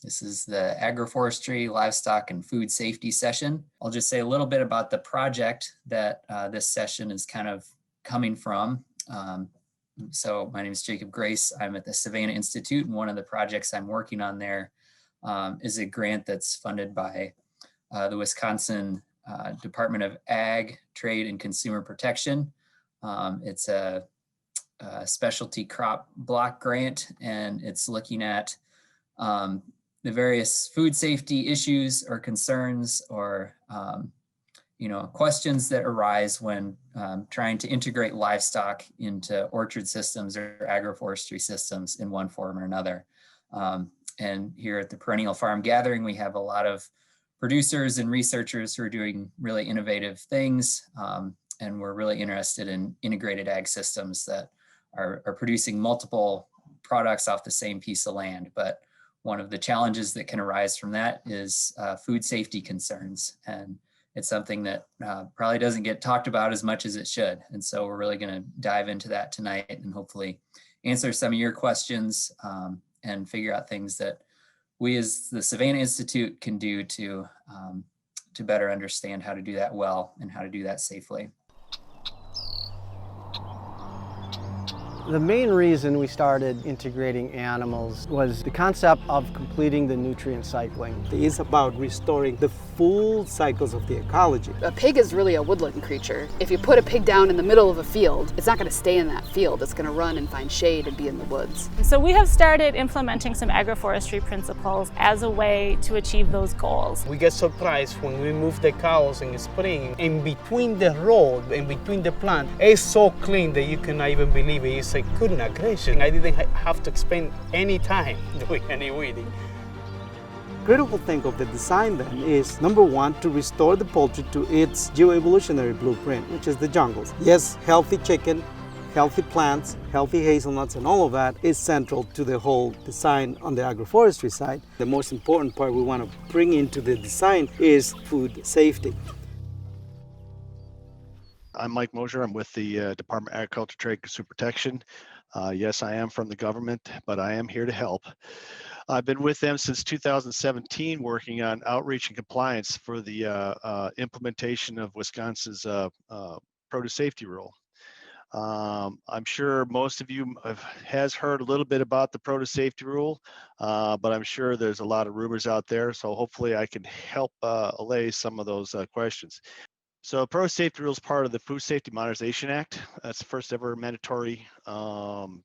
This is the Agroforestry, Livestock, and Food Safety session. I'll just say a little bit about the project that this session is kind of coming from. So my name is Jacob Grace. I'm at the Savannah Institute, and one of the projects I'm working on there is a grant that's funded by the Wisconsin Department of Ag, Trade, and Consumer Protection. It's a specialty crop block grant, and it's looking at the various food safety issues or concerns or questions that arise when trying to integrate livestock into orchard systems or agroforestry systems in one form or another. And here at the Perennial Farm Gathering, we have a lot of producers and researchers who are doing really innovative things. And we're really interested in integrated ag systems that are producing multiple products off the same piece of land. But one of the challenges that can arise from that is food safety concerns. And it's something that probably doesn't get talked about as much as it should. And so we're really going to dive into that tonight and hopefully answer some of your questions and figure out things that we as the Savannah Institute can do to better understand how to do that well and how to do that safely. The main reason we started integrating animals was the concept of completing the nutrient cycling. It's about restoring the full cycles of the ecology. A pig is really a woodland creature. If you put a pig down in the middle of a field, it's not going to stay in that field. It's going to run and find shade and be in the woods. So we have started implementing some agroforestry principles as a way to achieve those goals. We get surprised when we move the cows in spring. In between the road, in between the plant, it's so clean that you cannot even believe it. It's like, goodness gracious, I didn't have to spend any time doing any weeding. Critical thing of the design then is, number one, to restore the poultry to its geoevolutionary blueprint, which is the jungles. Yes, healthy chicken, healthy plants, healthy hazelnuts, and all of that is central to the whole design on the agroforestry side. The most important part we want to bring into the design is food safety. I'm Mike Mosier. I'm with the Department of Agriculture, Trade, and Consumer Protection. Yes, I am from the government, but I am here to help. I've been with them since 2017, working on outreach and compliance for the implementation of Wisconsin's produce safety rule. I'm sure most of you has heard a little bit about the produce safety rule, but I'm sure there's a lot of rumors out there, so hopefully I can help allay some of those questions. So produce safety rule is part of the Food Safety Modernization Act. That's the first ever mandatory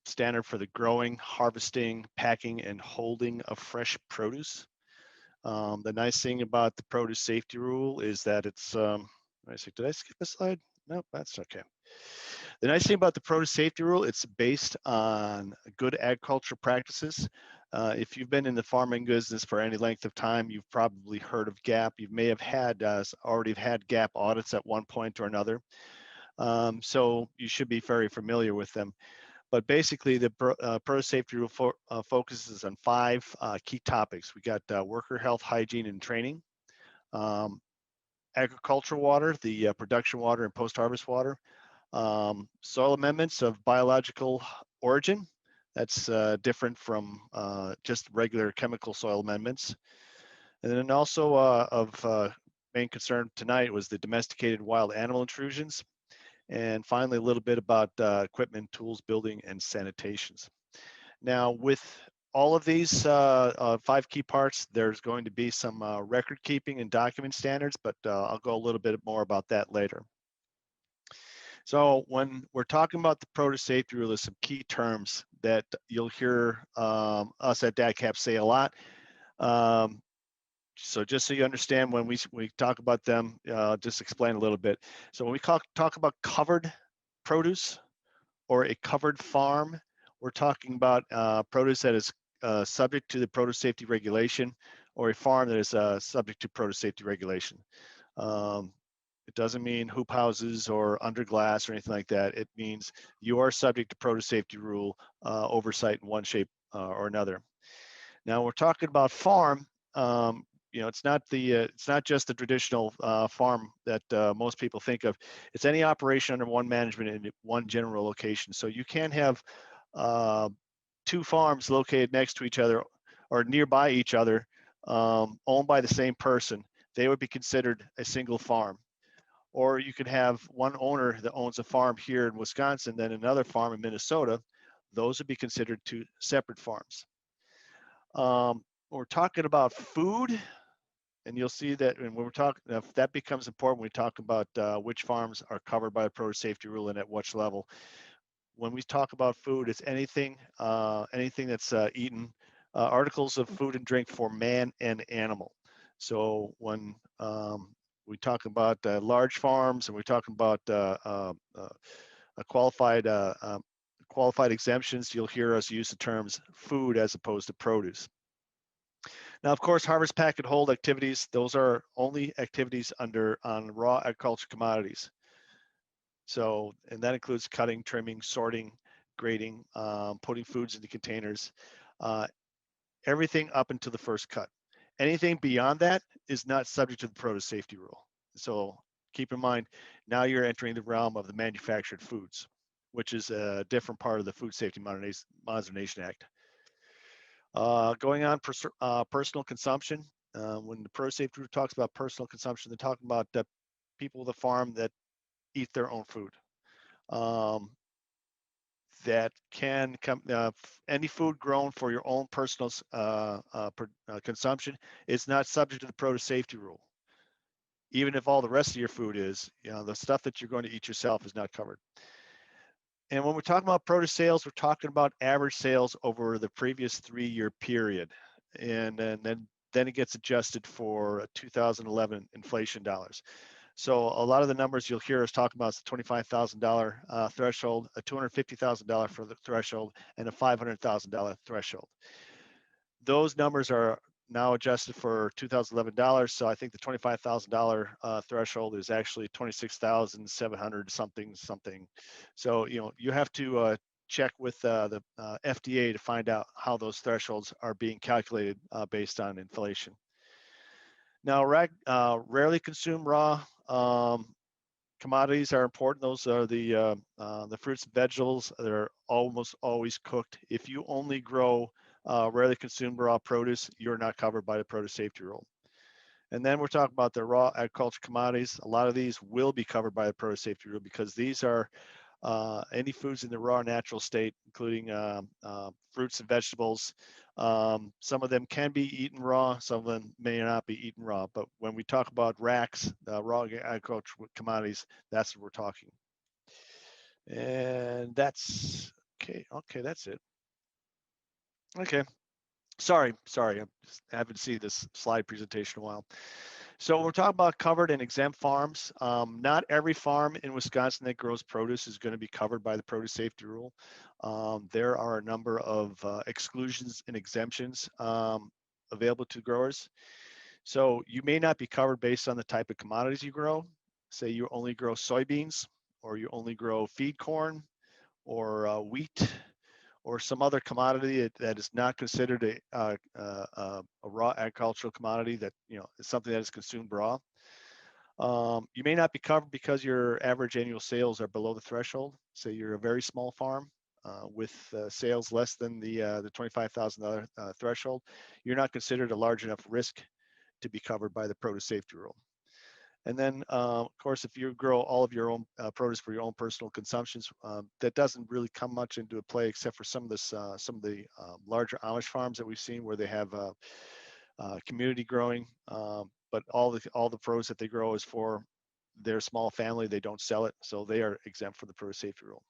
standard for the growing, harvesting, packing, and holding of fresh produce. The nice thing about the produce safety rule is that it's, did I skip a slide? No, that's okay. The nice thing about the produce safety rule, it's based on good agricultural practices. If you've been in the farming business for any length of time, you've probably heard of GAP. You may have had already had GAP audits at one point or another. So you should be very familiar with them. But basically, the produce safety rule focuses on 5 key topics. We got worker health, hygiene, and training, agricultural water, the production water and post-harvest water, soil amendments of biological origin. That's different from just regular chemical soil amendments. And then also of main concern tonight was the domesticated wild animal intrusions. And finally, a little bit about equipment, tools, building, and sanitations. Now, with all of these 5 key parts, there's going to be some record keeping and document standards, but I'll go a little bit more about that later. So when we're talking about the produce safety rule, there's some key terms that you'll hear us at DACAP say a lot. So just so you understand, when we talk about them, just explain a little bit. So when we talk about covered produce or a covered farm, we're talking about produce that is subject to the produce safety regulation, or a farm that is subject to produce safety regulation. It doesn't mean hoop houses or under glass or anything like that. It means you are subject to produce safety rule oversight in one shape or another. Now we're talking about farm. It's not just the traditional farm that most people think of. It's any operation under one management in one general location. So you can't have 2 farms located next to each other or nearby each other, owned by the same person, they would be considered a single farm. Or you could have one owner that owns a farm here in Wisconsin, then another farm in Minnesota. Those would be considered two separate farms. We're talking about food, and you'll see that when we're talking, that becomes important when we talk about which farms are covered by the produce safety rule and at which level. When we talk about food, it's anything that's eaten, articles of food and drink for man and animal. So when we talk about large farms and we're talking about qualified exemptions, you'll hear us use the terms food as opposed to produce. Now, of course, harvest, pack, and hold activities, those are only activities on raw agriculture commodities. So, and that includes cutting, trimming, sorting, grading, putting foods into containers, everything up until the first cut. Anything beyond that is not subject to the produce safety rule. So keep in mind, now you're entering the realm of the manufactured foods, which is a different part of the Food Safety Modernization Act. Going on personal consumption. When the produce safety rule talks about personal consumption, they're talking about people with a farm that eat their own food. That can come, any food grown for your own personal consumption is not subject to the produce safety rule. Even if all the rest of your food is, the stuff that you're going to eat yourself is not covered. And when we're talking about produce sales, we're talking about average sales over the previous 3-year period. And then it gets adjusted for 2011 inflation dollars. So a lot of the numbers you'll hear us talk about is the $25,000 threshold, a $250,000 for the threshold, and a $500,000 threshold. Those numbers are now adjusted for 2011 dollars. So I think the $25,000 threshold is actually 26,700 something. So you have to check with the FDA to find out how those thresholds are being calculated based on inflation. Now, rarely consumed raw commodities are important. Those are the fruits and vegetables. They're almost always cooked. If you only grow rarely consumed raw produce, you're not covered by the produce safety rule. And then we're talking about the raw agriculture commodities. A lot of these will be covered by the produce safety rule because these are any foods in the raw natural state, including fruits and vegetables. Some of them can be eaten raw, some of them may not be eaten raw. But when we talk about RACs, raw agricultural commodities, that's what we're talking. And that's okay. Okay, that's it. Okay. Sorry, I haven't seen this slide presentation in a while. So we're talking about covered and exempt farms. Not every farm in Wisconsin that grows produce is going to be covered by the produce safety rule. There are a number of exclusions and exemptions available to growers. So you may not be covered based on the type of commodities you grow. Say you only grow soybeans, or you only grow feed corn, or wheat, or some other commodity that is not considered a raw agricultural commodity that is something that is consumed raw. You may not be covered because your average annual sales are below the threshold. Say you're a very small farm with sales less than the $25,000 threshold. You're not considered a large enough risk to be covered by the produce safety rule. And then, of course, if you grow all of your own produce for your own personal consumptions, that doesn't really come much into play, except for some of the larger Amish farms that we've seen where they have community growing. But all the produce that they grow is for their small family. They don't sell it, so they are exempt from the produce safety rule.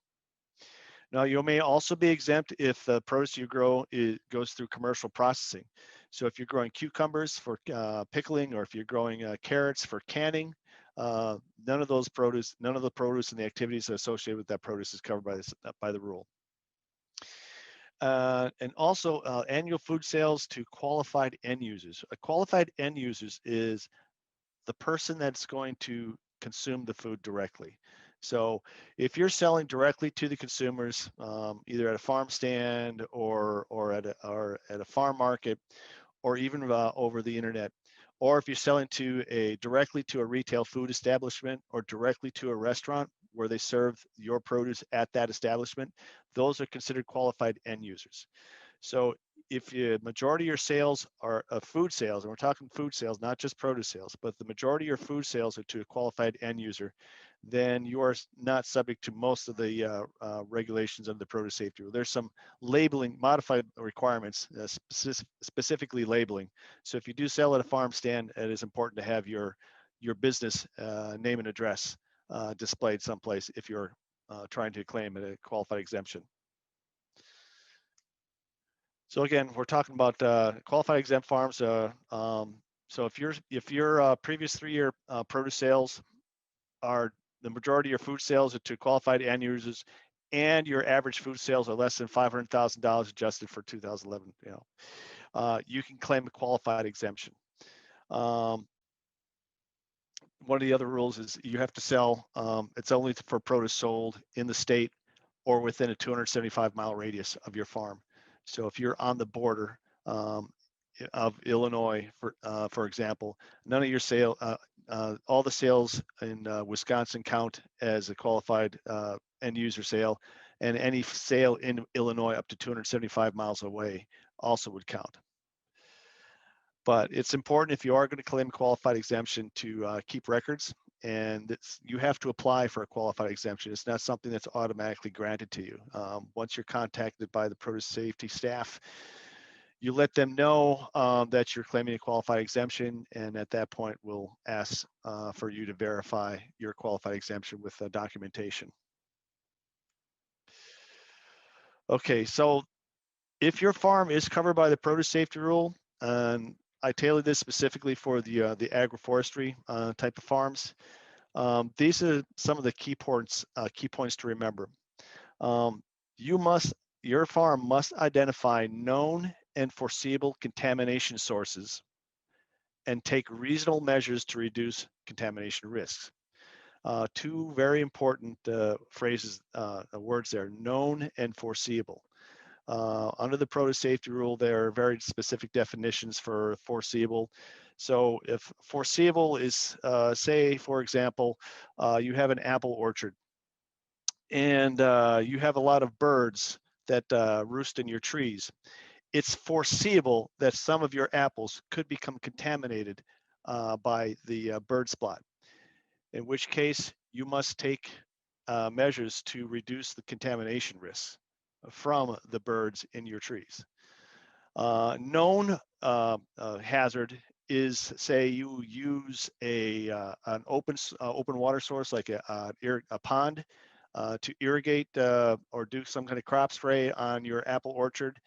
Now, you may also be exempt if the produce you grow goes through commercial processing. So if you're growing cucumbers for pickling, or if you're growing carrots for canning, none of the produce and the activities associated with that produce is covered by the rule. And also annual food sales to qualified end users. A qualified end users is the person that's going to consume the food directly. So if you're selling directly to the consumers, either at a farm stand or at a farm market, or even over the internet, or if you're selling directly to a retail food establishment or directly to a restaurant where they serve your produce at that establishment, those are considered qualified end users. So if you majority of your sales are food sales, and we're talking food sales, not just produce sales, but the majority of your food sales are to a qualified end user, then you are not subject to most of the regulations of the produce safety rule. There's some labeling, modified requirements, specifically labeling. So if you do sell at a farm stand, it is important to have your business name and address displayed someplace if you're trying to claim a qualified exemption. So again, we're talking about qualified exempt farms. So if your previous 3-year produce sales are the majority of your food sales are to qualified end users, and your average food sales are less than $500,000 adjusted for 2011, you can claim a qualified exemption. One of the other rules is you have to sell. It's only for produce sold in the state or within a 275-mile radius of your farm. So if you're on the border of Illinois, for example, none of your all the sales in Wisconsin count as a qualified end user sale, and any sale in Illinois up to 275 miles away also would count. But it's important, if you are going to claim a qualified exemption, to keep records, and you have to apply for a qualified exemption. It's not something that's automatically granted to you. Once you're contacted by the produce safety staff, you let them know that you're claiming a qualified exemption, and at that point we'll ask for you to verify your qualified exemption with documentation. Okay, so if your farm is covered by the produce safety rule, and I tailored this specifically for the agroforestry type of farms, these are some of the key points to remember. Your farm must identify known and foreseeable contamination sources and take reasonable measures to reduce contamination risks. Two very important words there: known and foreseeable. Under the produce safety rule, there are very specific definitions for foreseeable. So if foreseeable is, say, for example, you have an apple orchard, and you have a lot of birds that roost in your trees, it's foreseeable that some of your apples could become contaminated by the bird spot, in which case you must take measures to reduce the contamination risks from the birds in your trees. Known hazard is, say, you use an open water source like a pond to irrigate or do some kind of crop spray on your apple orchard,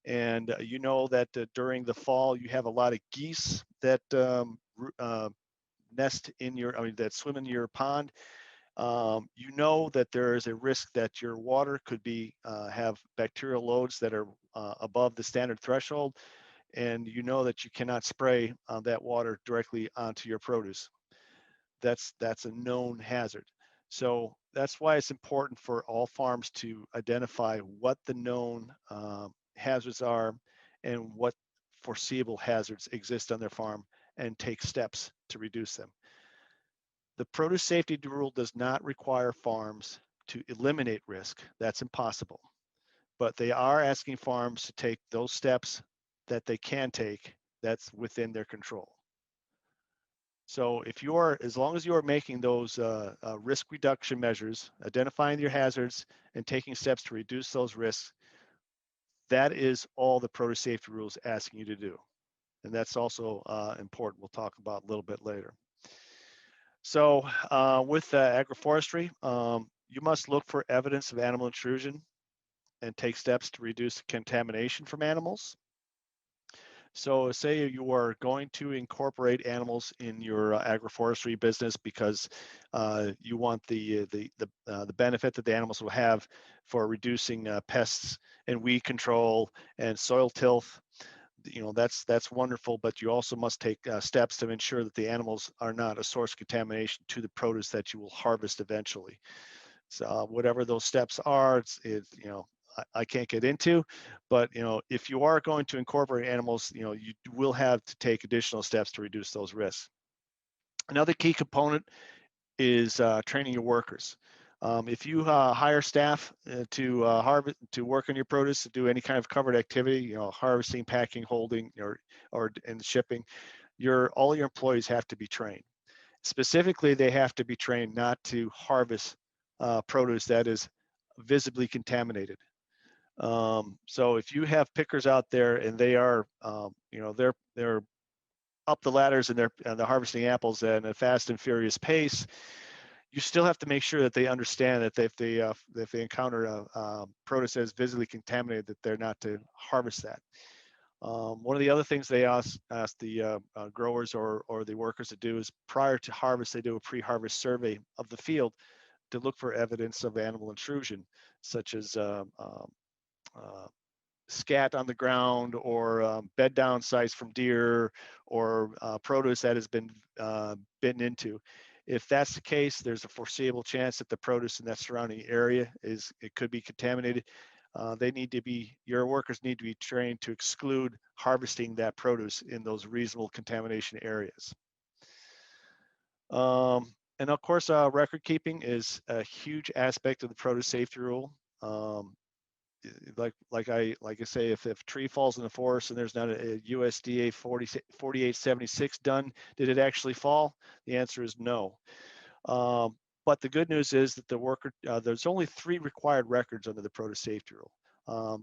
and you know that during the fall you have a lot of geese that nest in that swim in your pond. You know that there is a risk that your water could have bacterial loads that are above the standard threshold, and you know that you cannot spray that water directly onto your produce. That's a known hazard. So that's why it's important for all farms to identify what the known hazards are and what foreseeable hazards exist on their farm, and take steps to reduce them. The produce safety rule does not require farms to eliminate risk. That's impossible. But they are asking farms to take those steps that they can take that's within their control. So as long as you are making those risk reduction measures, identifying your hazards and taking steps to reduce those risks, that is all the produce safety rules asking you to do. And that's also important. We'll talk about a little bit later. So with agroforestry, you must look for evidence of animal intrusion and take steps to reduce contamination from animals. So say you are going to incorporate animals in your agroforestry business because you want the benefit that the animals will have for reducing pests and weed control and soil tilth. That's wonderful, but you also must take steps to ensure that the animals are not a source of contamination to the produce that you will harvest eventually. So whatever those steps are, I can't get into, but if you are going to incorporate animals, you will have to take additional steps to reduce those risks. Another key component is training your workers. If you hire staff to work on your produce, to do any kind of covered activity, harvesting, packing, holding, or and shipping, all your employees have to be trained. Specifically, they have to be trained not to harvest produce that is visibly contaminated. So if you have pickers out there and they are, they're up the ladders and they're harvesting apples at a fast and furious pace, you still have to make sure that they understand that if they encounter a produce that is visibly contaminated, that they're not to harvest that. One of the other things they ask the growers or the workers to do is, prior to harvest, they do a pre-harvest survey of the field to look for evidence of animal intrusion, such as scat on the ground, or bed down sites from deer, or produce that has been bitten into. If that's the case, there's a foreseeable chance that the produce in that surrounding area it could be contaminated. Your workers need to be trained to exclude harvesting that produce in those reasonable contamination areas. And of course, record keeping is a huge aspect of the produce safety rule. Like I say, if a tree falls in the forest and there's not a USDA 4876 done, did it actually fall? The answer is no. But the good news is that there's only 3 required records under the produce safety rule.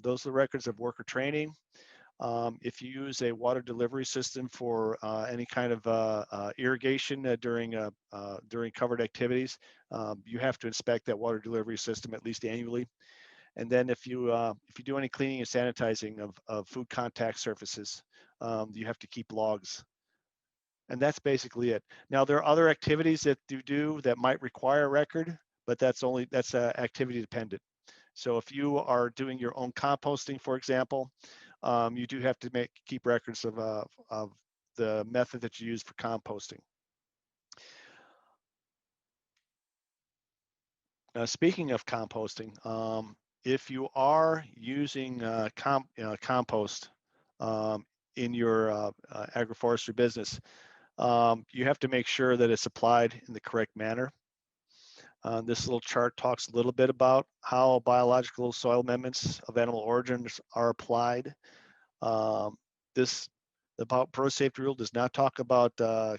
Those are the records of worker training. If you use a water delivery system for any kind of irrigation during covered activities, you have to inspect that water delivery system at least annually. And then if you do any cleaning and sanitizing of food contact surfaces, you have to keep logs. And that's basically it. Now, there are other activities that you do that might require a record, but that's activity dependent. So if you are doing your own composting, for example, you do have to keep records of the method that you use for composting. Speaking of composting, if you are using compost in your agroforestry business, you have to make sure that it's applied in the correct manner. This little chart talks a little bit about how biological soil amendments of animal origins are applied. The produce safety rule does not talk about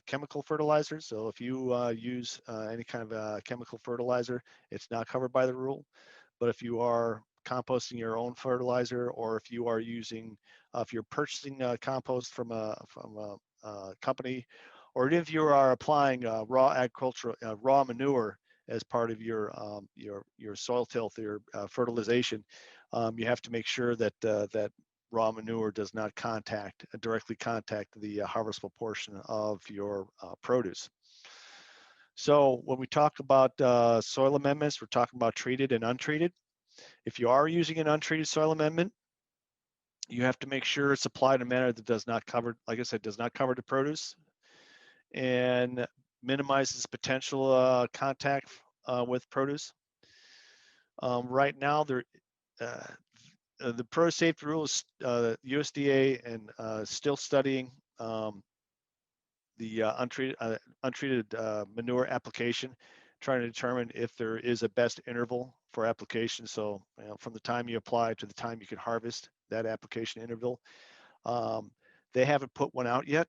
chemical fertilizers. So if you use any kind of chemical fertilizer, it's not covered by the rule. But if you are composting your own fertilizer, or if you are if you're purchasing compost from a company, or if you are applying raw manure as part of your soil tilth, your fertilization, you have to make sure that that raw manure does not directly contact the harvestable portion of your produce. So when we talk about soil amendments, we're talking about treated and untreated. If you are using an untreated soil amendment, you have to make sure it's applied in a manner that does not cover, like I said, does not cover the produce and minimizes potential contact with produce. Right now, the produce safety rules, USDA and still studying the untreated manure application, trying to determine if there is a best interval for application. So from the time you apply to the time you can harvest, that application interval. They haven't put one out yet,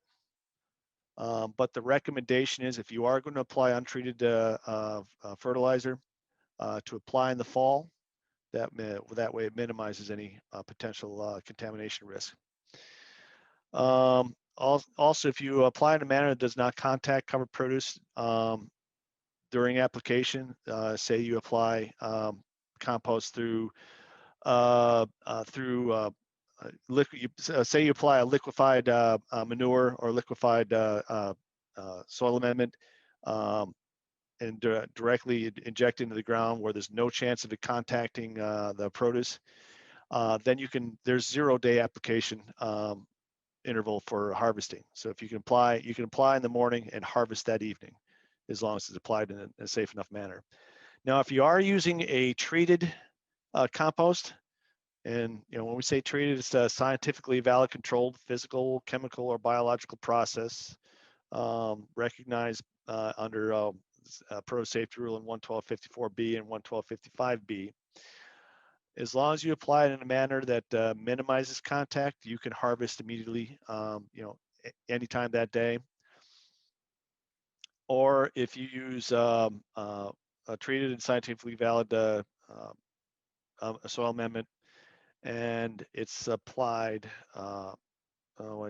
but the recommendation is, if you are going to apply untreated fertilizer, to apply in the fall. That way it minimizes any potential contamination risk. Also, if you apply in a manner that does not contact covered produce during application, say you apply compost through say you apply a liquefied manure or liquefied soil amendment, and directly inject into the ground where there's no chance of it contacting the produce, then there's 0-day application interval for harvesting. So if you can apply in the morning and harvest that evening, as long as it's applied in a safe enough manner. Now, if you are using a treated compost, and when we say treated, it's a scientifically valid, controlled physical, chemical, or biological process recognized under produce safety rule in 11254B and 11255B. As long as you apply it in a manner that minimizes contact, you can harvest immediately, anytime that day. Or if you use a treated and scientifically valid a soil amendment, and it's applied. I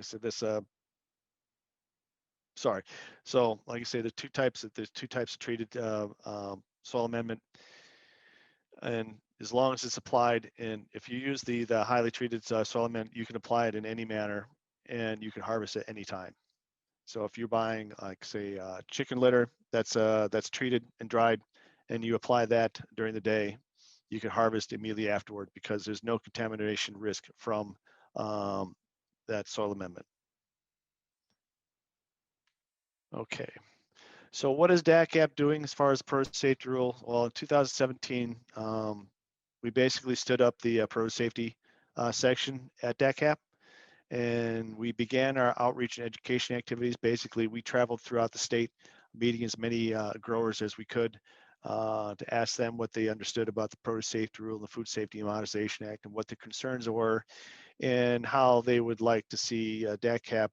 said this. Sorry. So, like I say, there's two types of treated soil amendment, and as long as it's applied, and if you use the highly treated soil amendment, you can apply it in any manner, and you can harvest it anytime. So if you're buying, like say, chicken litter that's treated and dried, and you apply that during the day, you can harvest immediately afterward because there's no contamination risk from that soil amendment. Okay, so what is DACAP doing as far as produce safety rule? Well, in 2017, we basically stood up the produce safety section at DACAP, and we began our outreach and education activities. Basically, we traveled throughout the state, meeting as many growers as we could to ask them what they understood about the produce safety rule and the Food Safety and Modernization Act, and what the concerns were, and how they would like to see DACAP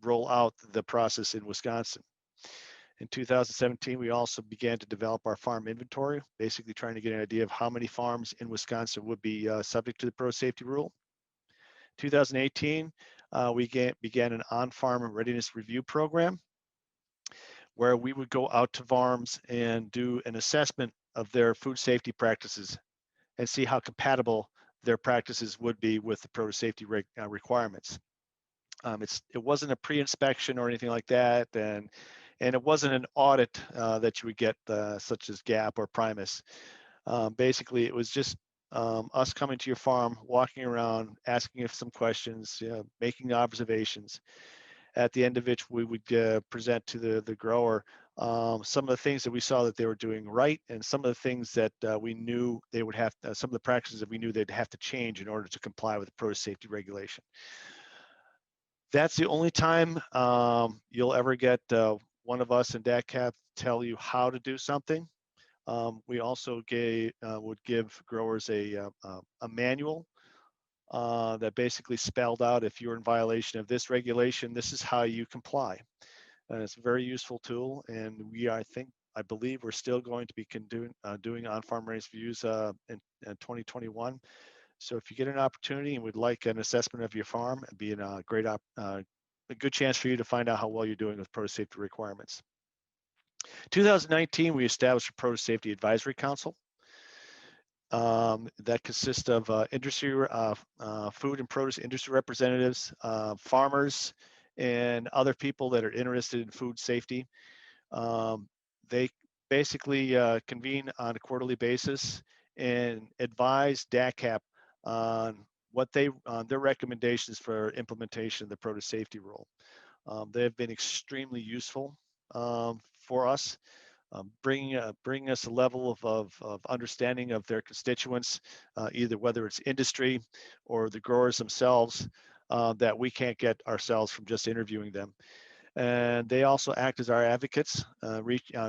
roll out the process in Wisconsin. In 2017, we also began to develop our farm inventory, basically trying to get an idea of how many farms in Wisconsin would be subject to the produce safety rule. 2018, we began an on-farm readiness review program where we would go out to farms and do an assessment of their food safety practices and see how compatible their practices would be with the produce safety requirements. It wasn't a pre-inspection or anything like that, and it wasn't an audit that you would get such as GAP or Primus. Basically, it was just us coming to your farm, walking around, asking you some questions, making observations, at the end of which we would present to the grower some of the things that we saw that they were doing right, and some of the things that we knew they would have, some of the practices that we knew they'd have to change in order to comply with the produce safety regulation. That's the only time you'll ever get one of us in DACAP tell you how to do something. We also would give growers a manual that basically spelled out, if you're in violation of this regulation, this is how you comply. And it's a very useful tool, and I believe we're still going to be doing on-farm readiness reviews in 2021. So if you get an opportunity and would like an assessment of your farm, it'd be a good chance for you to find out how well you're doing with produce safety requirements. 2019, we established a Produce Safety Advisory Council that consists of food and produce industry representatives, farmers, and other people that are interested in food safety. They basically convene on a quarterly basis and advise DACAP on their recommendations for implementation of the produce safety rule. They have been extremely useful for us, bringing us a level of understanding of their constituents, either whether it's industry or the growers themselves, that we can't get ourselves from just interviewing them. And they also act as our advocates,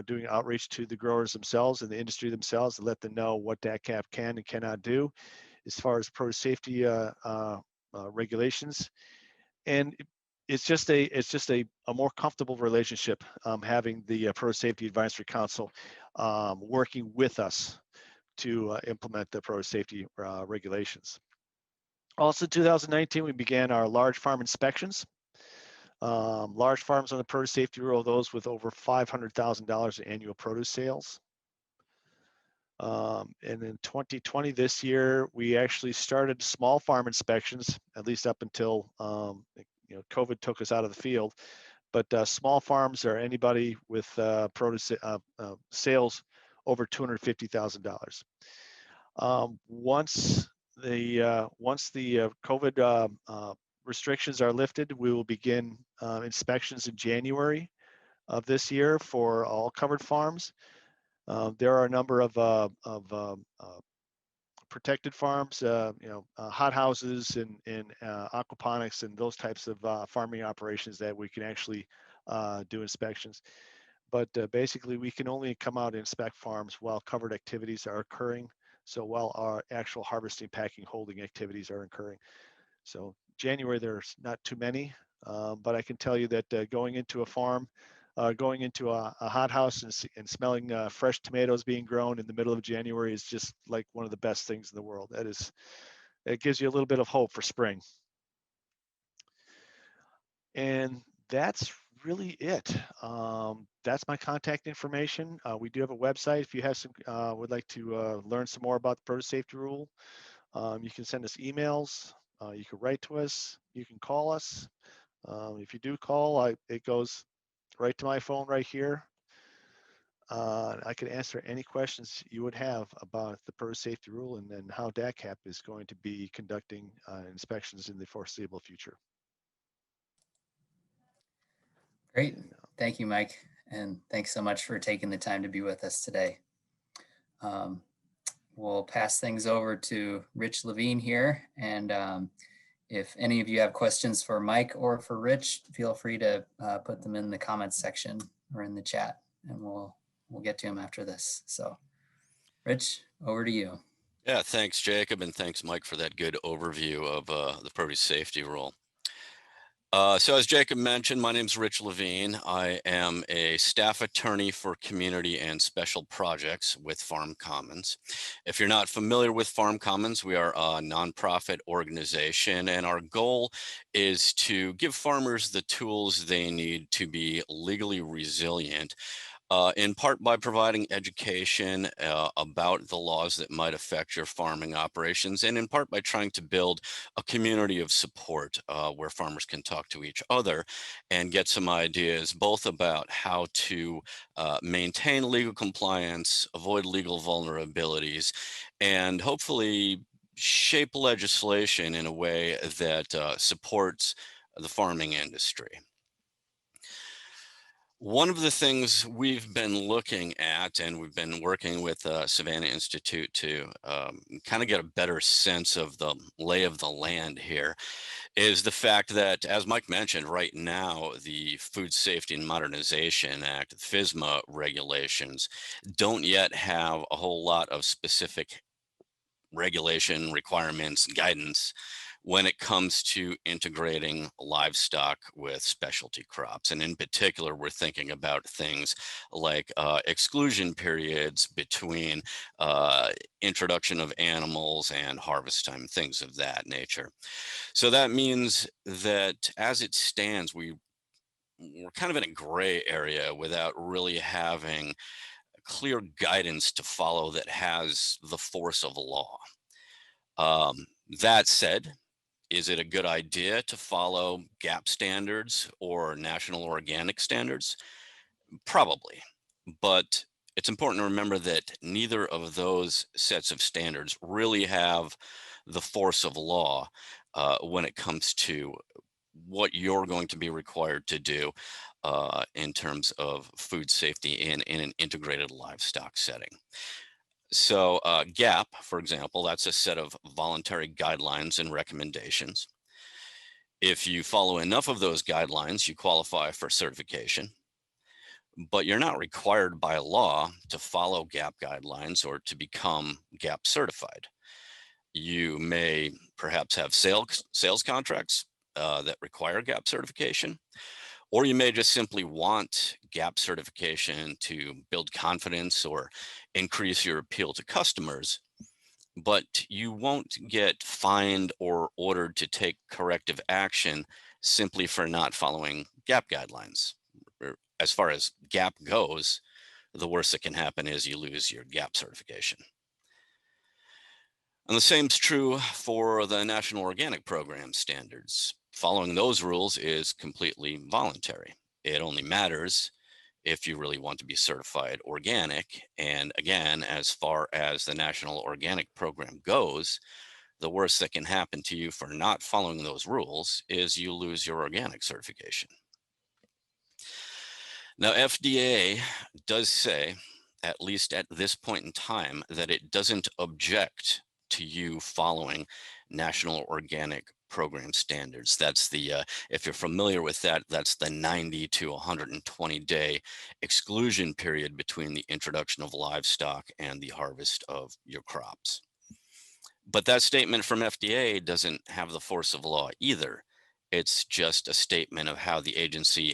doing outreach to the growers themselves and the industry themselves to let them know what DACAP can and cannot do as far as produce safety regulations. And it's just a more comfortable relationship having the Produce Safety Advisory Council working with us to implement the produce safety regulations. Also, in 2019, we began our large farm inspections. Large farms on the produce safety rule, those with over $500,000 in annual produce sales. And in 2020, this year, we actually started small farm inspections, at least up until COVID took us out of the field. But small farms are anybody with produce sales over $250,000. Once the COVID restrictions are lifted, we will begin inspections in January of this year for all covered farms. There are a number of protected farms, hot houses and aquaponics and those types of farming operations that we can actually do inspections. But basically, we can only come out and inspect farms while covered activities are occurring. So while our actual harvesting, packing, holding activities are occurring. So January, there's not too many, but I can tell you that going into a farm, going into a hothouse and smelling fresh tomatoes being grown in the middle of January is just like one of the best things in the world. It gives you a little bit of hope for spring. And that's really it. That's my contact information. We do have a website. If you have some, would like to learn some more about the produce safety rule, you can send us emails. You can write to us. You can call us. If you do call, it goes right to my phone right here. I can answer any questions you would have about the produce safety rule and then how DACAP is going to be conducting inspections in the foreseeable future. Great. Thank you, Mike. And thanks so much for taking the time to be with us today. We'll pass things over to Rich Levine here. And if any of you have questions for Mike or for Rich, feel free to put them in the comments section or in the chat, and we'll get to them after this. So Rich, over to you. Yeah, thanks, Jacob, and thanks, Mike, for that good overview of the produce safety rule. So as Jacob mentioned, my name is Rich Levine. I am a staff attorney for community and special projects with Farm Commons. If you're not familiar with Farm Commons, we are a nonprofit organization, and our goal is to give farmers the tools they need to be legally resilient, in part by providing education about the laws that might affect your farming operations, and in part by trying to build a community of support where farmers can talk to each other and get some ideas both about how to maintain legal compliance, avoid legal vulnerabilities, and hopefully shape legislation in a way that supports the farming industry. One of the things we've been looking at, and we've been working with Savannah Institute to kind of get a better sense of the lay of the land here, is the fact that, as Mike mentioned, right now, the Food Safety and Modernization Act, FSMA regulations, don't yet have a whole lot of specific regulation requirements, guidance when it comes to integrating livestock with specialty crops. And in particular, we're thinking about things like exclusion periods between introduction of animals and harvest time, things of that nature. So that means that as it stands, we're kind of in a gray area without really having clear guidance to follow that has the force of law. That said, is it a good idea to follow GAP standards or national organic standards? Probably, but it's important to remember that neither of those sets of standards really have the force of law when it comes to what you're going to be required to do in terms of food safety in an integrated livestock setting. So GAP, for example, that's a set of voluntary guidelines and recommendations. If you follow enough of those guidelines, you qualify for certification, but you're not required by law to follow GAP guidelines or to become GAP certified. You may perhaps have sales contracts that require GAP certification, or you may just simply want GAP certification to build confidence or increase your appeal to customers, but you won't get fined or ordered to take corrective action simply for not following GAP guidelines. As far as GAP goes, the worst that can happen is you lose your GAP certification. And the same is true for the National Organic Program standards. Following those rules is completely voluntary. It only matters if you really want to be certified organic. And again, as far as the National Organic Program goes, the worst that can happen to you for not following those rules is you lose your organic certification. Now, FDA does say, at least at this point in time, that it doesn't object to you following National Organic program standards. That's the, if you're familiar with that, that's the 90 to 120 day exclusion period between the introduction of livestock and the harvest of your crops. But that statement from FDA doesn't have the force of law either. It's just a statement of how the agency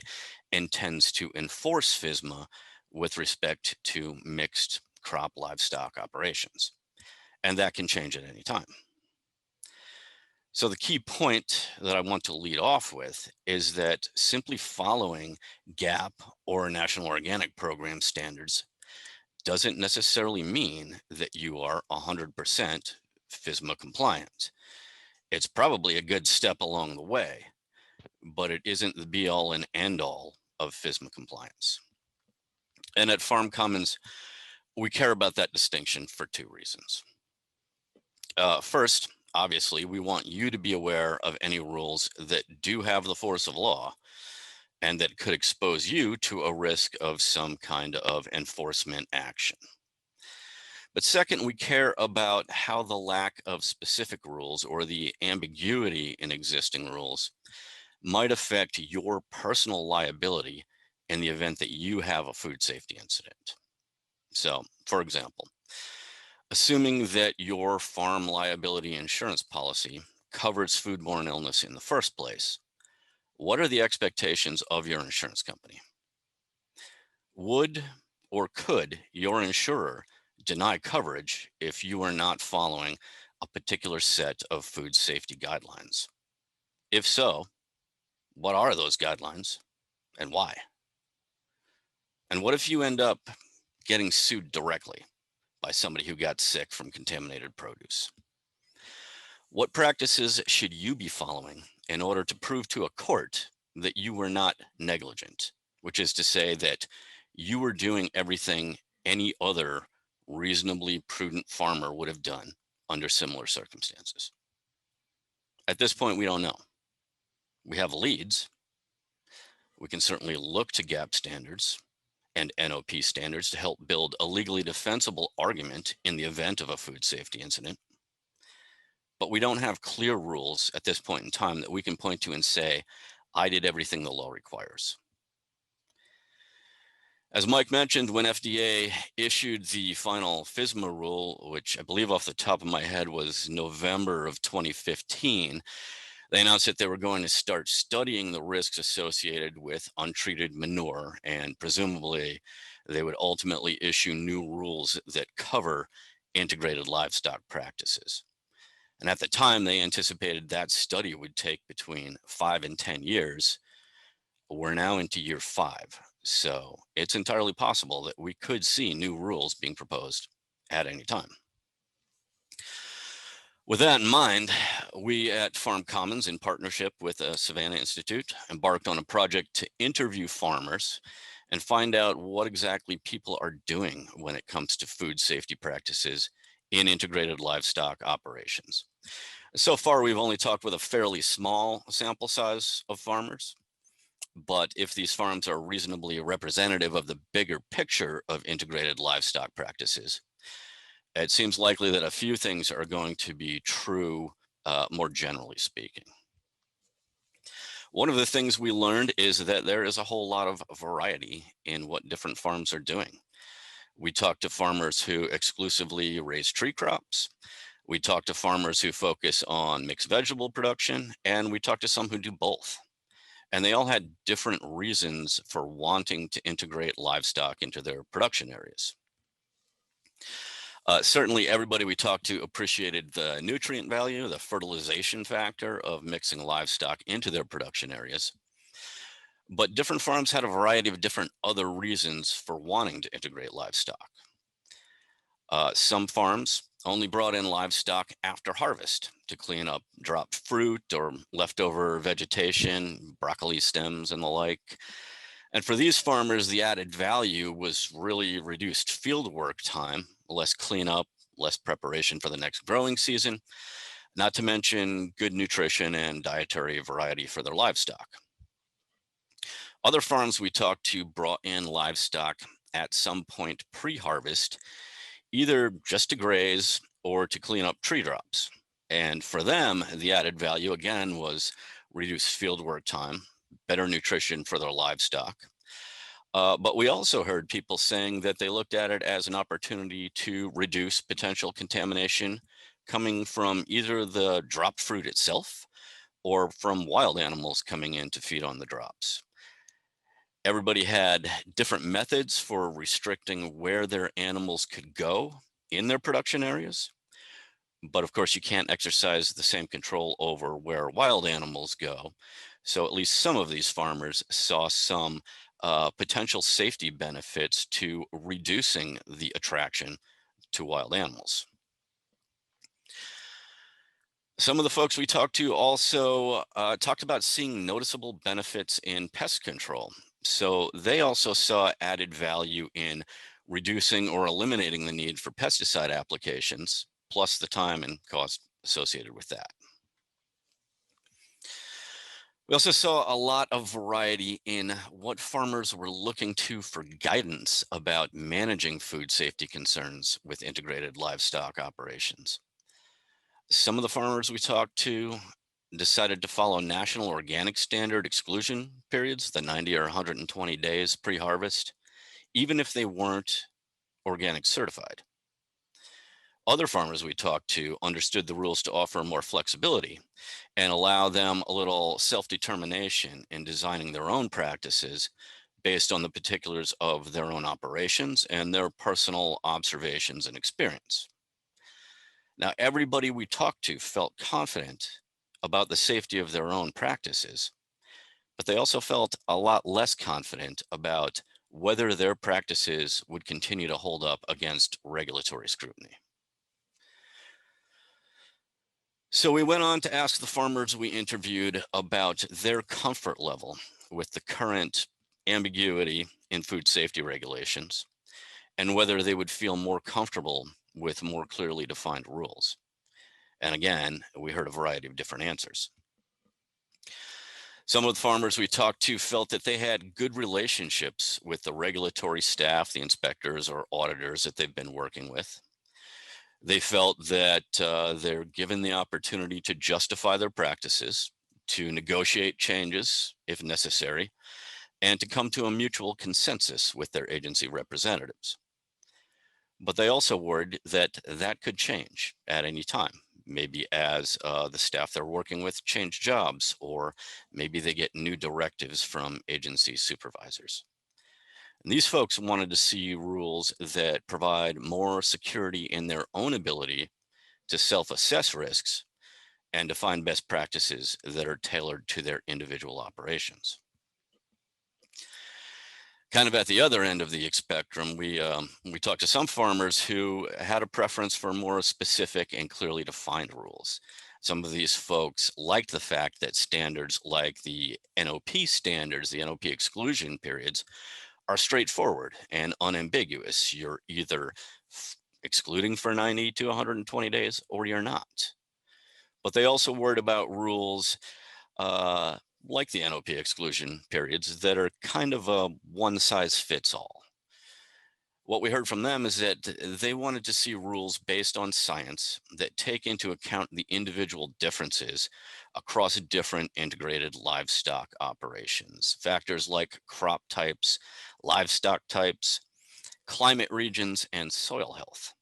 intends to enforce FSMA with respect to mixed crop livestock operations. And that can change at any time. So the key point that I want to lead off with is that simply following GAP or National Organic Program standards doesn't necessarily mean that you are 100% FSMA compliant. It's probably a good step along the way, but it isn't the be all and end all of FSMA compliance. And at Farm Commons, we care about that distinction for two reasons. First, obviously, we want you to be aware of any rules that do have the force of law and that could expose you to a risk of some kind of enforcement action. But second, we care about how the lack of specific rules or the ambiguity in existing rules might affect your personal liability in the event that you have a food safety incident. So, for example, assuming that your farm liability insurance policy covers foodborne illness in the first place, what are the expectations of your insurance company? Would or could your insurer deny coverage if you are not following a particular set of food safety guidelines? If so, what are those guidelines and why? And what if you end up getting sued directly by somebody who got sick from contaminated produce? What practices should you be following in order to prove to a court that you were not negligent, which is to say that you were doing everything any other reasonably prudent farmer would have done under similar circumstances? At this point, we don't know. We have leads. We can certainly look to GAP standards and NOP standards to help build a legally defensible argument in the event of a food safety incident. But we don't have clear rules at this point in time that we can point to and say, I did everything the law requires. As Mike mentioned, when FDA issued the final FSMA rule, which I believe off the top of my head was November of 2015, they announced that they were going to start studying the risks associated with untreated manure, and presumably they would ultimately issue new rules that cover integrated livestock practices. And at the time, they anticipated that study would take between 5 and 10 years. We're now into year 5. So it's entirely possible that we could see new rules being proposed at any time. With that in mind, we at Farm Commons, in partnership with the Savannah Institute, embarked on a project to interview farmers and find out what exactly people are doing when it comes to food safety practices in integrated livestock operations. So far, we've only talked with a fairly small sample size of farmers. But if these farms are reasonably representative of the bigger picture of integrated livestock practices, it seems likely that a few things are going to be true, more generally speaking. One of the things we learned is that there is a whole lot of variety in what different farms are doing. We talked to farmers who exclusively raise tree crops. We talked to farmers who focus on mixed vegetable production, and we talked to some who do both. And they all had different reasons for wanting to integrate livestock into their production areas. Certainly everybody we talked to appreciated the nutrient value, the fertilization factor of mixing livestock into their production areas. But different farms had a variety of different other reasons for wanting to integrate livestock. Some farms only brought in livestock after harvest to clean up dropped fruit or leftover vegetation, broccoli stems and the like. And for these farmers, the added value was really reduced field work time, less cleanup, less preparation for the next growing season, not to mention good nutrition and dietary variety for their livestock. Other farms we talked to brought in livestock at some point pre-harvest, either just to graze or to clean up tree drops. And for them, the added value again was reduced fieldwork time, better nutrition for their livestock. But we also heard people saying that they looked at it as an opportunity to reduce potential contamination coming from either the drop fruit itself or from wild animals coming in to feed on the drops. Everybody had different methods for restricting where their animals could go in their production areas. But of course, you can't exercise the same control over where wild animals go. So at least some of these farmers saw some potential safety benefits to reducing the attraction to wild animals. Some of the folks we talked to also talked about seeing noticeable benefits in pest control. So they also saw added value in reducing or eliminating the need for pesticide applications, plus the time and cost associated with that. We also saw a lot of variety in what farmers were looking to for guidance about managing food safety concerns with integrated livestock operations. Some of the farmers we talked to decided to follow national organic standard exclusion periods, the 90 or 120 days pre-harvest, even if they weren't organic certified. Other farmers we talked to understood the rules to offer more flexibility and allow them a little self-determination in designing their own practices based on the particulars of their own operations and their personal observations and experience. Now, everybody we talked to felt confident about the safety of their own practices, but they also felt a lot less confident about whether their practices would continue to hold up against regulatory scrutiny. So we went on to ask the farmers we interviewed about their comfort level with the current ambiguity in food safety regulations and whether they would feel more comfortable with more clearly defined rules. And again, we heard a variety of different answers. Some of the farmers we talked to felt that they had good relationships with the regulatory staff, the inspectors or auditors that they've been working with. They felt that they're given the opportunity to justify their practices, to negotiate changes if necessary, and to come to a mutual consensus with their agency representatives. But they also worried that that could change at any time, maybe as the staff they're working with change jobs, or maybe they get new directives from agency supervisors. And these folks wanted to see rules that provide more security in their own ability to self-assess risks and define best practices that are tailored to their individual operations. Kind of at the other end of the spectrum, we talked to some farmers who had a preference for more specific and clearly defined rules. Some of these folks liked the fact that standards like the NOP standards, the NOP exclusion periods, are straightforward and unambiguous. You're either excluding for 90 to 120 days or you're not. But they also worried about rules like the NOP exclusion periods that are kind of a one size fits all. What we heard from them is that they wanted to see rules based on science that take into account the individual differences across different integrated livestock operations. Factors like crop types, livestock types, climate regions, and soil health.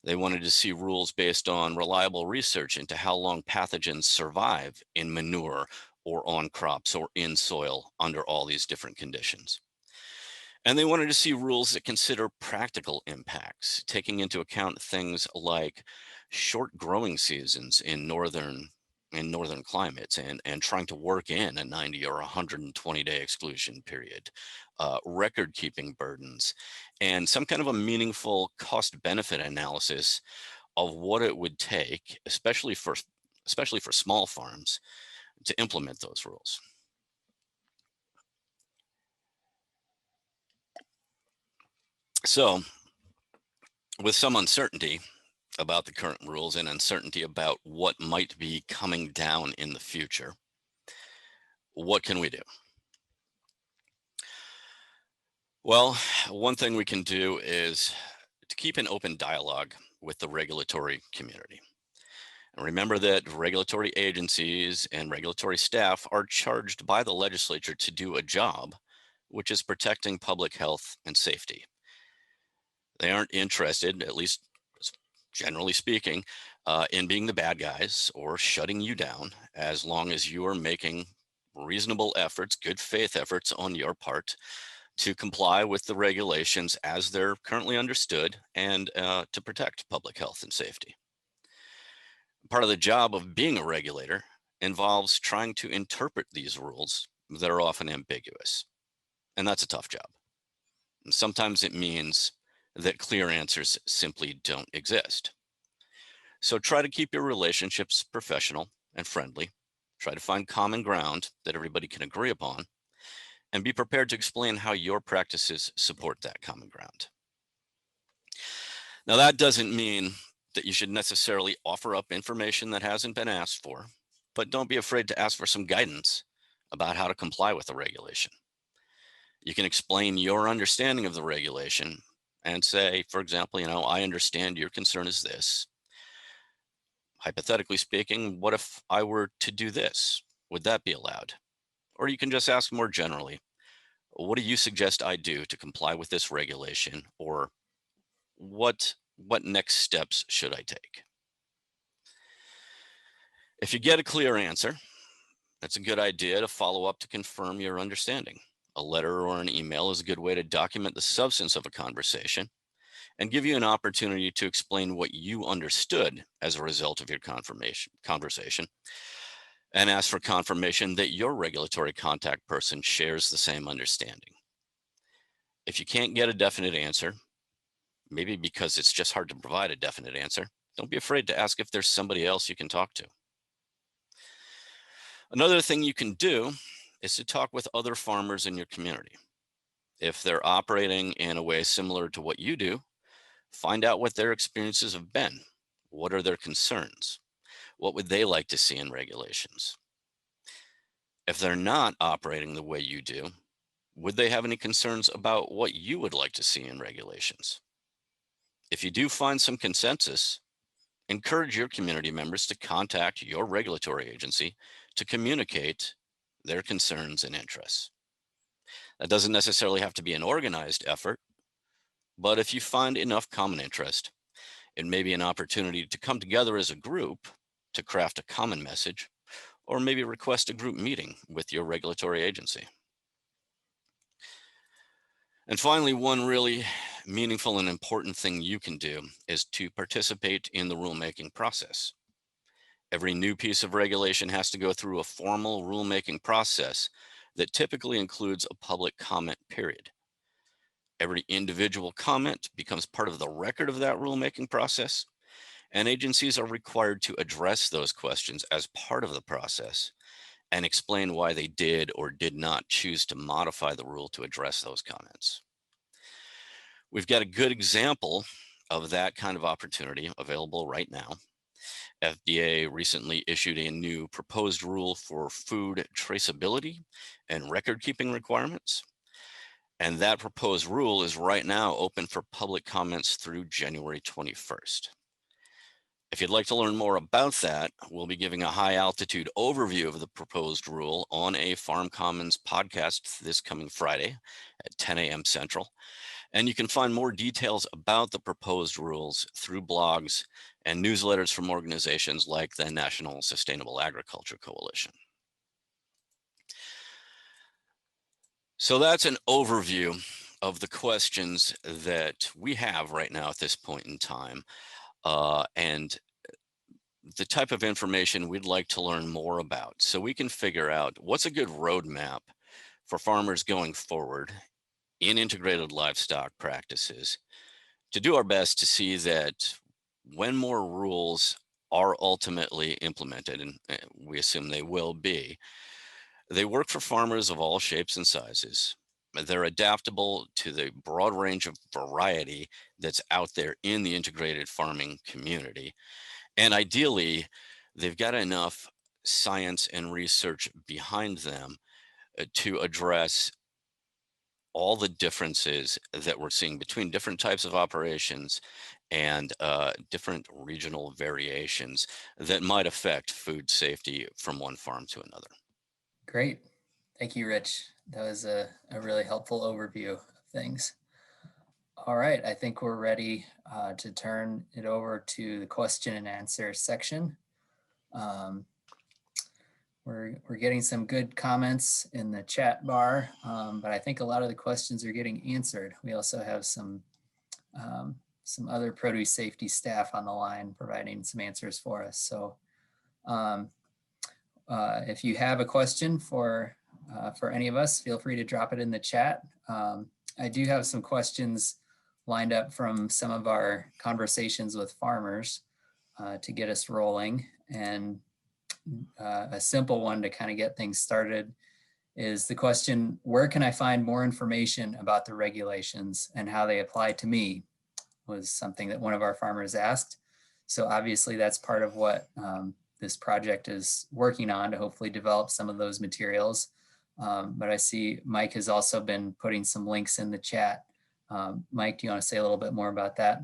They wanted to see rules based on reliable research into how long pathogens survive in manure or on crops or in soil under all these different conditions. And they wanted to see rules that consider practical impacts, taking into account things like short growing seasons in northern climates and trying to work in a 90 or 120-day exclusion period, record keeping burdens, and some kind of a meaningful cost benefit analysis of what it would take, especially for small farms, to implement those rules. So, with some uncertainty about the current rules and uncertainty about what might be coming down in the future, what can we do? Well, one thing we can do is to keep an open dialogue with the regulatory community. And remember that regulatory agencies and regulatory staff are charged by the legislature to do a job, which is protecting public health and safety. They aren't interested, at least generally speaking, in being the bad guys or shutting you down, as long as you are making reasonable efforts, good faith efforts on your part to comply with the regulations as they're currently understood and to protect public health and safety. Part of the job of being a regulator involves trying to interpret these rules that are often ambiguous. And that's a tough job. And sometimes it means that clear answers simply don't exist. So try to keep your relationships professional and friendly. Try to find common ground that everybody can agree upon, and be prepared to explain how your practices support that common ground. Now, that doesn't mean that you should necessarily offer up information that hasn't been asked for, but don't be afraid to ask for some guidance about how to comply with the regulation. You can explain your understanding of the regulation and say, for example, I understand your concern is this. Hypothetically speaking, what if I were to do this? Would that be allowed? Or you can just ask more generally, what do you suggest I do to comply with this regulation? Or what next steps should I take? If you get a clear answer, it's a good idea to follow up to confirm your understanding. A letter or an email is a good way to document the substance of a conversation and give you an opportunity to explain what you understood as a result of your conversation, and ask for confirmation that your regulatory contact person shares the same understanding. If you can't get a definite answer, maybe because it's just hard to provide a definite answer, don't be afraid to ask if there's somebody else you can talk to. Another thing you can do is to talk with other farmers in your community. If they're operating in a way similar to what you do, find out what their experiences have been. What are their concerns? What would they like to see in regulations? If they're not operating the way you do, would they have any concerns about what you would like to see in regulations? If you do find some consensus, encourage your community members to contact your regulatory agency to communicate their concerns and interests. That doesn't necessarily have to be an organized effort, but if you find enough common interest, it may be an opportunity to come together as a group to craft a common message, or maybe request a group meeting with your regulatory agency. And finally, one really meaningful and important thing you can do is to participate in the rulemaking process. Every new piece of regulation has to go through a formal rulemaking process that typically includes a public comment period. Every individual comment becomes part of the record of that rulemaking process, and agencies are required to address those questions as part of the process and explain why they did or did not choose to modify the rule to address those comments. We've got a good example of that kind of opportunity available right now. FDA recently issued a new proposed rule for food traceability and record keeping requirements. And that proposed rule is right now open for public comments through January 21st. If you'd like to learn more about that, we'll be giving a high altitude overview of the proposed rule on a Farm Commons podcast this coming Friday at 10 a.m. Central. And you can find more details about the proposed rules through blogs and newsletters from organizations like the National Sustainable Agriculture Coalition. So that's an overview of the questions that we have right now at this point in time. And the type of information we'd like to learn more about, so we can figure out what's a good roadmap for farmers going forward in integrated livestock practices to do our best to see that when more rules are ultimately implemented, and we assume they will be, they work for farmers of all shapes and sizes. They're adaptable to the broad range of variety that's out there in the integrated farming community. And ideally, they've got enough science and research behind them to address all the differences that we're seeing between different types of operations and different regional variations that might affect food safety from one farm to another. Great. Thank you, Rich. That was a really helpful overview of things. All right, I think we're ready to turn it over to the question and answer section. We're getting some good comments in the chat bar, but I think a lot of the questions are getting answered. We also have some other produce safety staff on the line providing some answers for us. So if you have a question for any of us, feel free to drop it in the chat. I do have some questions lined up from some of our conversations with farmers to get us rolling. And a simple one to kind of get things started is the question, where can I find more information about the regulations and how they apply to me? Was something that one of our farmers asked. So obviously that's part of what this project is working on, to hopefully develop some of those materials. But I see Mike has also been putting some links in the chat. Mike, do you want to say a little bit more about that?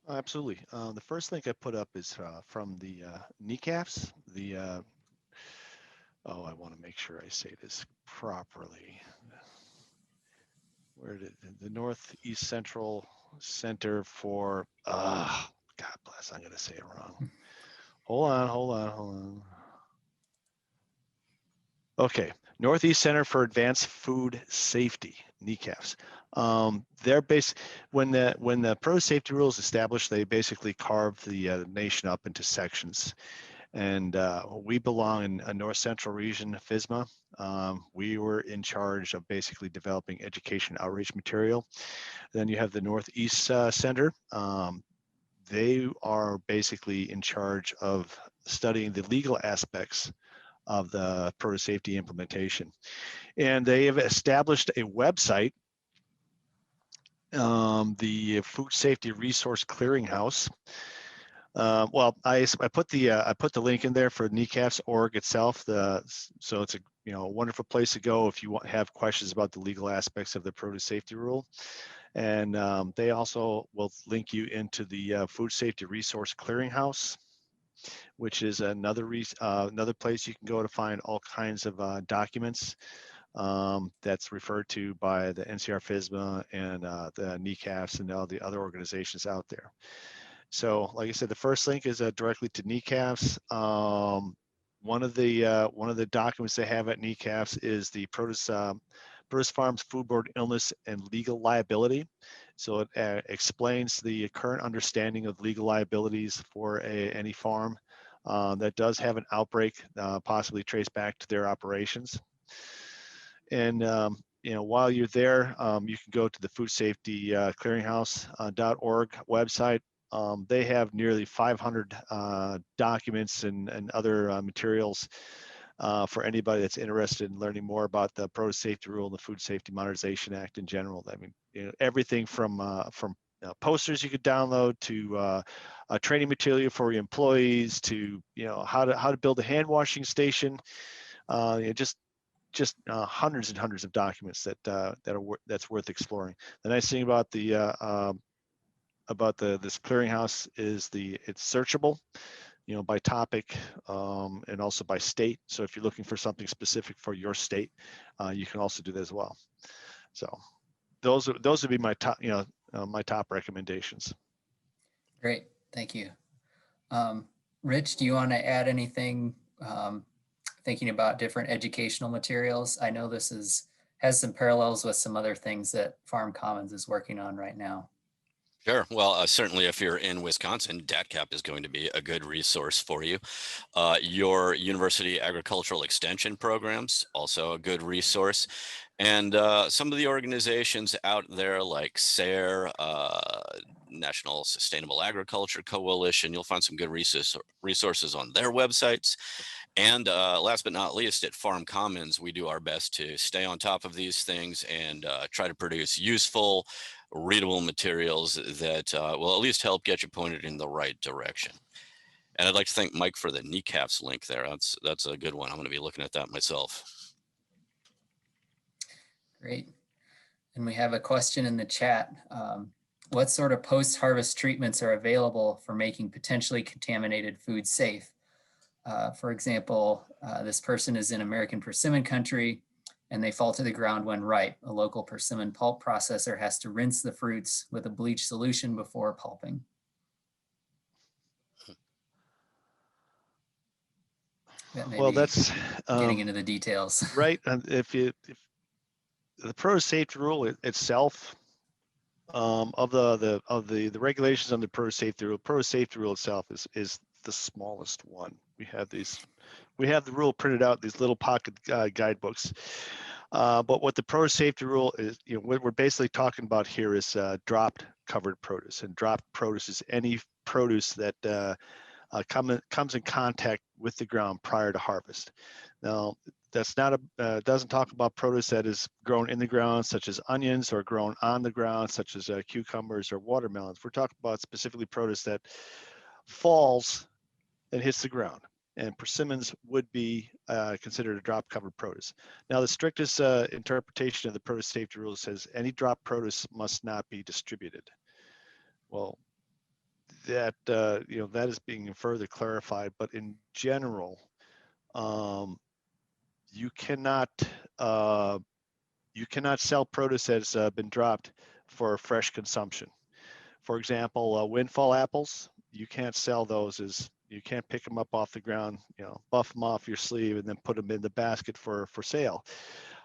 Absolutely. The first link I put up is from the NECAFs. I want to make sure I say this properly. Where did the Northeast Central Center for, God bless, I'm going to say it wrong. Hold on. Okay, Northeast Center for Advanced Food Safety, NECAFs. They're when the produce safety rules established, they basically carved the nation up into sections. And we belong in a North Central region, FSMA. We were in charge of basically developing education outreach material. Then you have the Northeast Center. They are basically in charge of studying the legal aspects of the produce safety implementation. And they have established a website, the Food Safety Resource Clearinghouse. I put the link in there for NECAFs.org itself. So it's a wonderful place to go if you have questions about the legal aspects of the produce safety rule. And they also will link you into the Food Safety Resource Clearinghouse, which is another place you can go to find all kinds of documents that's referred to by the NCR FSMA and the NECAFs and all the other organizations out there. So, like I said, the first link is directly to NECAFs. One of the documents they have at NECAFs is the Produce Farms Foodborne Illness and Legal Liability. So it explains the current understanding of legal liabilities for any farm that does have an outbreak, possibly traced back to their operations. And while you're there, you can go to the Food Safety Clearinghouse.org website. They have nearly 500 documents and other materials for anybody that's interested in learning more about the Produce Safety Rule and the Food Safety Modernization Act in general. I mean, everything from posters you could download to training material for your employees to how to build a hand washing station. Just hundreds and hundreds of documents that's worth exploring. The nice thing about this clearinghouse is it's searchable, by topic and also by state. So if you're looking for something specific for your state, you can also do that as well. So those would be my top recommendations. Great, thank you. Rich, do you want to add anything thinking about different educational materials? I know this has some parallels with some other things that Farm Commons is working on right now. Sure. Well, certainly if you're in Wisconsin, DATCAP is going to be a good resource for you. Your university agricultural extension programs, also a good resource. And some of the organizations out there like SARE, National Sustainable Agriculture Coalition, you'll find some good resources on their websites. And last but not least, at Farm Commons, we do our best to stay on top of these things and try to produce useful, readable materials that will at least help get you pointed in the right direction. And I'd like to thank Mike for the NECAFs link there. That's a good one. I'm going to be looking at that myself. Great. And we have a question in the chat. what sort of post-harvest treatments are available for making potentially contaminated food safe? For example, this person is in American persimmon country and they fall to the ground when ripe. A local persimmon pulp processor has to rinse the fruits with a bleach solution before pulping. That may Well, be that's getting into the details. right. And if the produce safety rule itself, of the regulations under produce safety rule itself is the smallest one. We have the rule printed out, these little pocket guidebooks. But what the produce safety rule is, what we're basically talking about here is dropped covered produce, and dropped produce is any produce that comes in contact with the ground prior to harvest. Now, that's not doesn't talk about produce that is grown in the ground, such as onions, or grown on the ground, such as cucumbers or watermelons. We're talking about specifically produce that falls and hits the ground. And persimmons would be considered a drop covered produce. Now, the strictest interpretation of the produce safety rule says any drop produce must not be distributed. Well, that that is being further clarified, but in general, you cannot sell produce that's been dropped for fresh consumption. For example, windfall apples, you can't sell those you can't pick them up off the ground, buff them off your sleeve and then put them in the basket for sale.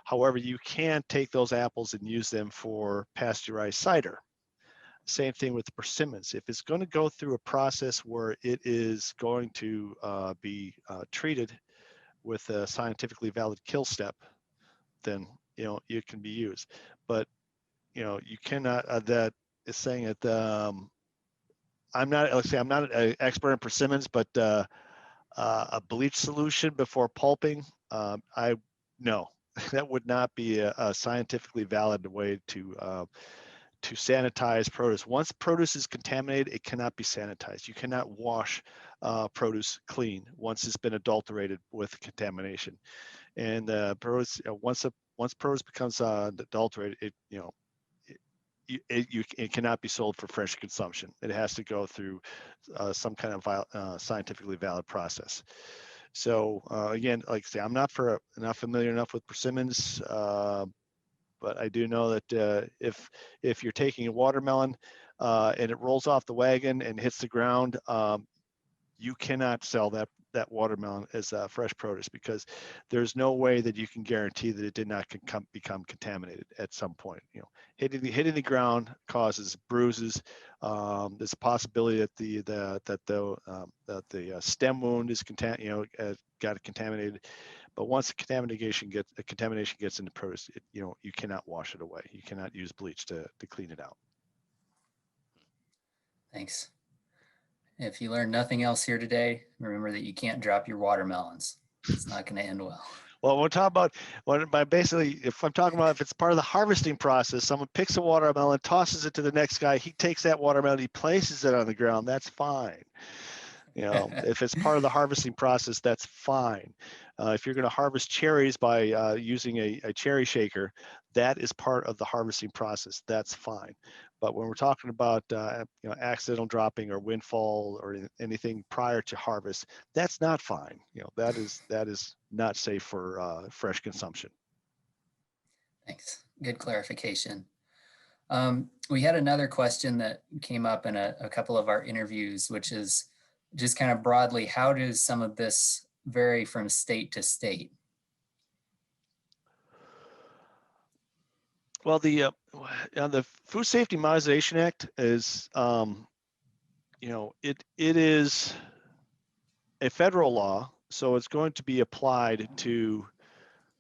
However, you can take those apples and use them for pasteurized cider. Same thing with the persimmons. If it's going to go through a process where it is going to be treated with a scientifically valid kill step, then it can be used. But you cannot. That is saying that I'm not. Let's say I'm not an expert in persimmons, but a bleach solution before pulping, no, that would not be a scientifically valid way to sanitize produce. Once produce is contaminated, it cannot be sanitized. You cannot wash produce clean once it's been adulterated with contamination. And produce, once produce becomes adulterated, it cannot be sold for fresh consumption. It has to go through some kind of scientifically valid process. So again, like I say, I'm not familiar enough with persimmons. But I do know that if you're taking a watermelon and it rolls off the wagon and hits the ground, you cannot sell that watermelon as fresh produce, because there's no way that you can guarantee that it did not become contaminated at some point. Hitting the ground causes bruises. There's a possibility that the stem wound is got contaminated. But once the contamination gets into produce, you cannot wash it away. You cannot use bleach to clean it out. Thanks. If you learned nothing else here today, remember that you can't drop your watermelons. It's not going to end well. Well, we'll talk about if I'm talking about if it's part of the harvesting process, someone picks a watermelon, tosses it to the next guy, he takes that watermelon, he places it on the ground, that's fine. If it's part of the harvesting process, that's fine. If you're going to harvest cherries by using a cherry shaker, that is part of the harvesting process. That's fine. But when we're talking about accidental dropping or windfall or anything prior to harvest, that's not fine. That is not safe for fresh consumption. Thanks. Good clarification. We had another question that came up in a couple of our interviews, which is just kind of broadly, how does some of this vary from state to state? Well, the Food Safety Modernization Act is, it is a federal law, so it's going to be applied to.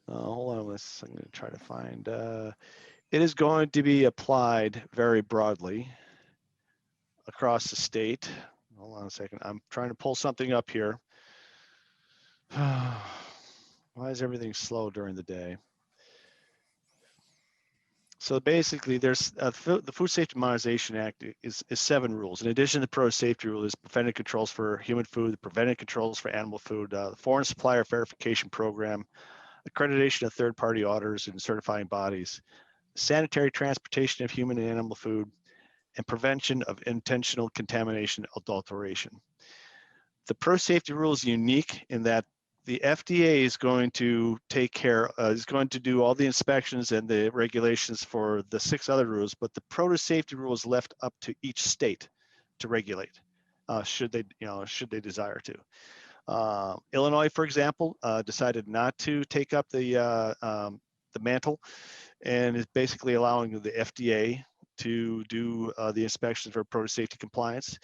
Hold on, I'm going to try to find. It is going to be applied very broadly across the state. Hold on a second. I'm trying to pull something up here. Why is everything slow during the day? So basically, there's the Food Safety Modernization Act is 7 rules. In addition to the produce safety rule, there's preventive controls for human food, the preventive controls for animal food, the foreign supplier verification program, accreditation of third-party auditors and certifying bodies, sanitary transportation of human and animal food, and prevention of intentional contamination adulteration. The pro safety rule is unique in that the FDA is going to take care, is going to do all the inspections and the regulations for the 6 other rules, but the produce safety rule is left up to each state to regulate, should they desire to. Illinois, for example, decided not to take up the mantle, and is basically allowing the FDA to do the inspections for produce safety compliance.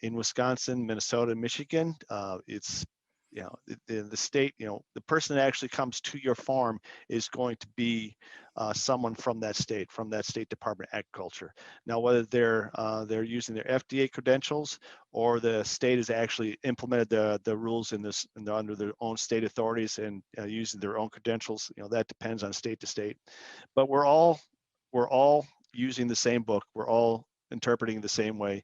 In Wisconsin, Minnesota, and Michigan, it's the state, the person that actually comes to your farm is going to be someone from that state Department of Agriculture. Now, whether they're using their FDA credentials or the state has actually implemented the rules under their own state authorities and using their own credentials, that depends on state to state. But we're all using the same book. We're all interpreting the same way.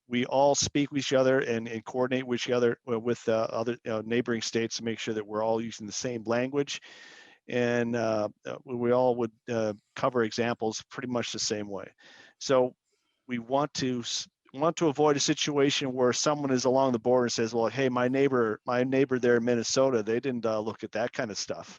We all speak with each other and coordinate with each other with other neighboring states to make sure that we're all using the same language, and we all would cover examples pretty much the same way. So we want to avoid a situation where someone is along the border and says, well, hey, my neighbor there in Minnesota, they didn't look at that kind of stuff.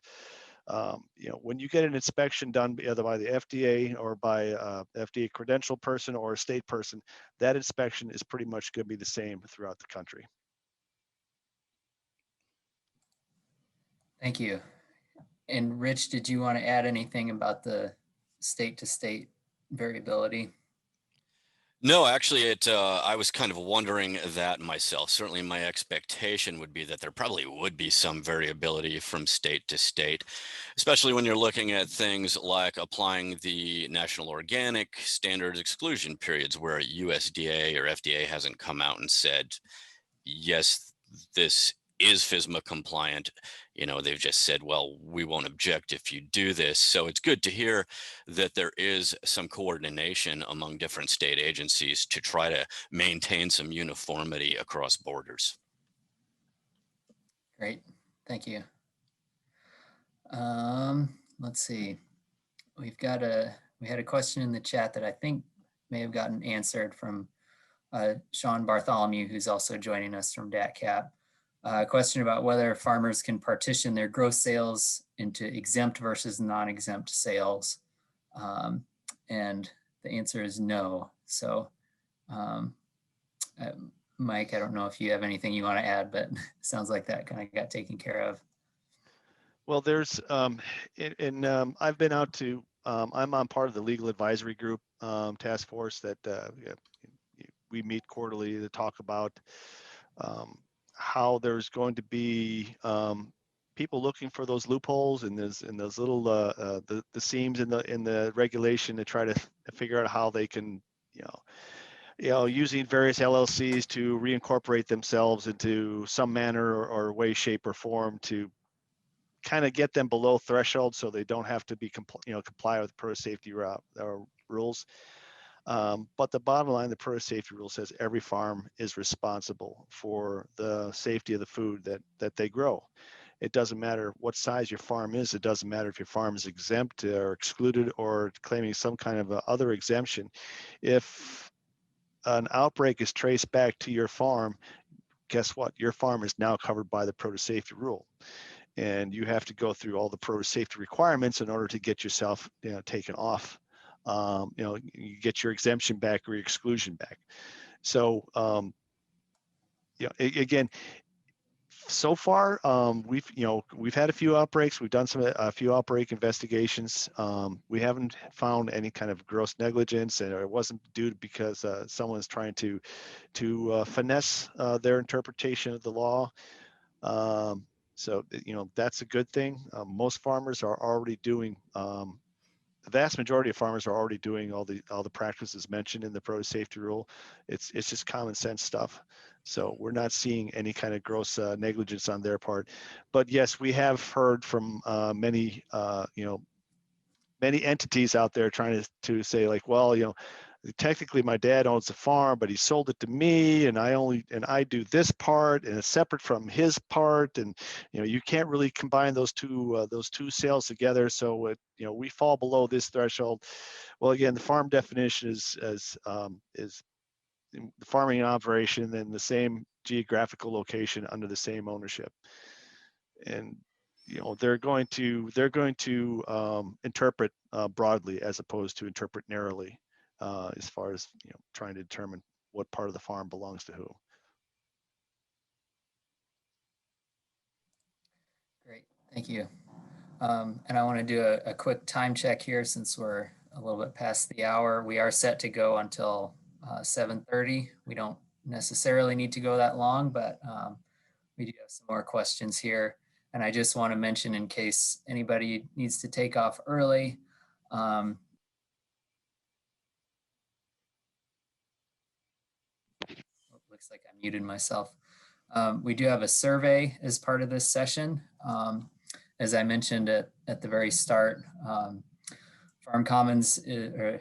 When you get an inspection done either by the FDA or by a FDA credentialed person or a state person, that inspection is pretty much going to be the same throughout the country. Thank you. And Rich, did you want to add anything about the state to state variability? No, actually, I was kind of wondering that myself. Certainly, my expectation would be that there probably would be some variability from state to state, especially when you're looking at things like applying the national organic standards exclusion periods, where USDA or FDA hasn't come out and said, yes, this is FSMA compliant. They've just said, well, we won't object if you do this. So it's good to hear that there is some coordination among different state agencies to try to maintain some uniformity across borders. Great, thank you. Let's see. We had a question in the chat that I think may have gotten answered from Sean Bartholomew, who's also joining us from DATCAP. A question about whether farmers can partition their gross sales into exempt versus non-exempt sales. And the answer is no. So Mike, I don't know if you have anything you want to add, but it sounds like that kind of got taken care of. Well, there's, I've been out to, I'm on part of the legal advisory group task force that we meet quarterly to talk about how there's going to be people looking for those loopholes and those little the seams in the regulation to try to figure out how they can using various LLCs to reincorporate themselves into some manner or way, shape, or form to kind of get them below threshold so they don't have to be comply with pro safety rules. But the bottom line, the produce safety rule says every farm is responsible for the safety of the food that they grow. It doesn't matter what size your farm is. It doesn't matter if your farm is exempt or excluded or claiming some kind of other exemption. If an outbreak is traced back to your farm, guess what? Your farm is now covered by the produce safety rule. And you have to go through all the produce safety requirements in order to get yourself taken off. You get your exemption back or your exclusion back. So, again, so far we've had a few outbreaks. We've done a few outbreak investigations. We haven't found any kind of gross negligence, and it wasn't due because someone's trying to finesse their interpretation of the law. So that's a good thing. Most farmers are already doing. The vast majority of farmers are already doing all the practices mentioned in the produce safety rule. It's just common sense stuff. So we're not seeing any kind of gross negligence on their part. But yes, we have heard from many entities out there trying to say like, well, technically my dad owns the farm, but he sold it to me, and I do this part, and it's separate from his part, and you can't really combine those two sales together. So we fall below this threshold. Well, again, the farm definition is the farming operation in the same geographical location under the same ownership, and they're going to interpret broadly as opposed to interpret narrowly, as far as trying to determine what part of the farm belongs to who. Great, thank you. And I want to do a quick time check here since we're a little bit past the hour. We are set to go until 7:30. We don't necessarily need to go that long, but we do have some more questions here. And I just want to mention, in case anybody needs to take off early, looks like I muted myself. We do have a survey as part of this session. As I mentioned at the very start, Farm Commons, the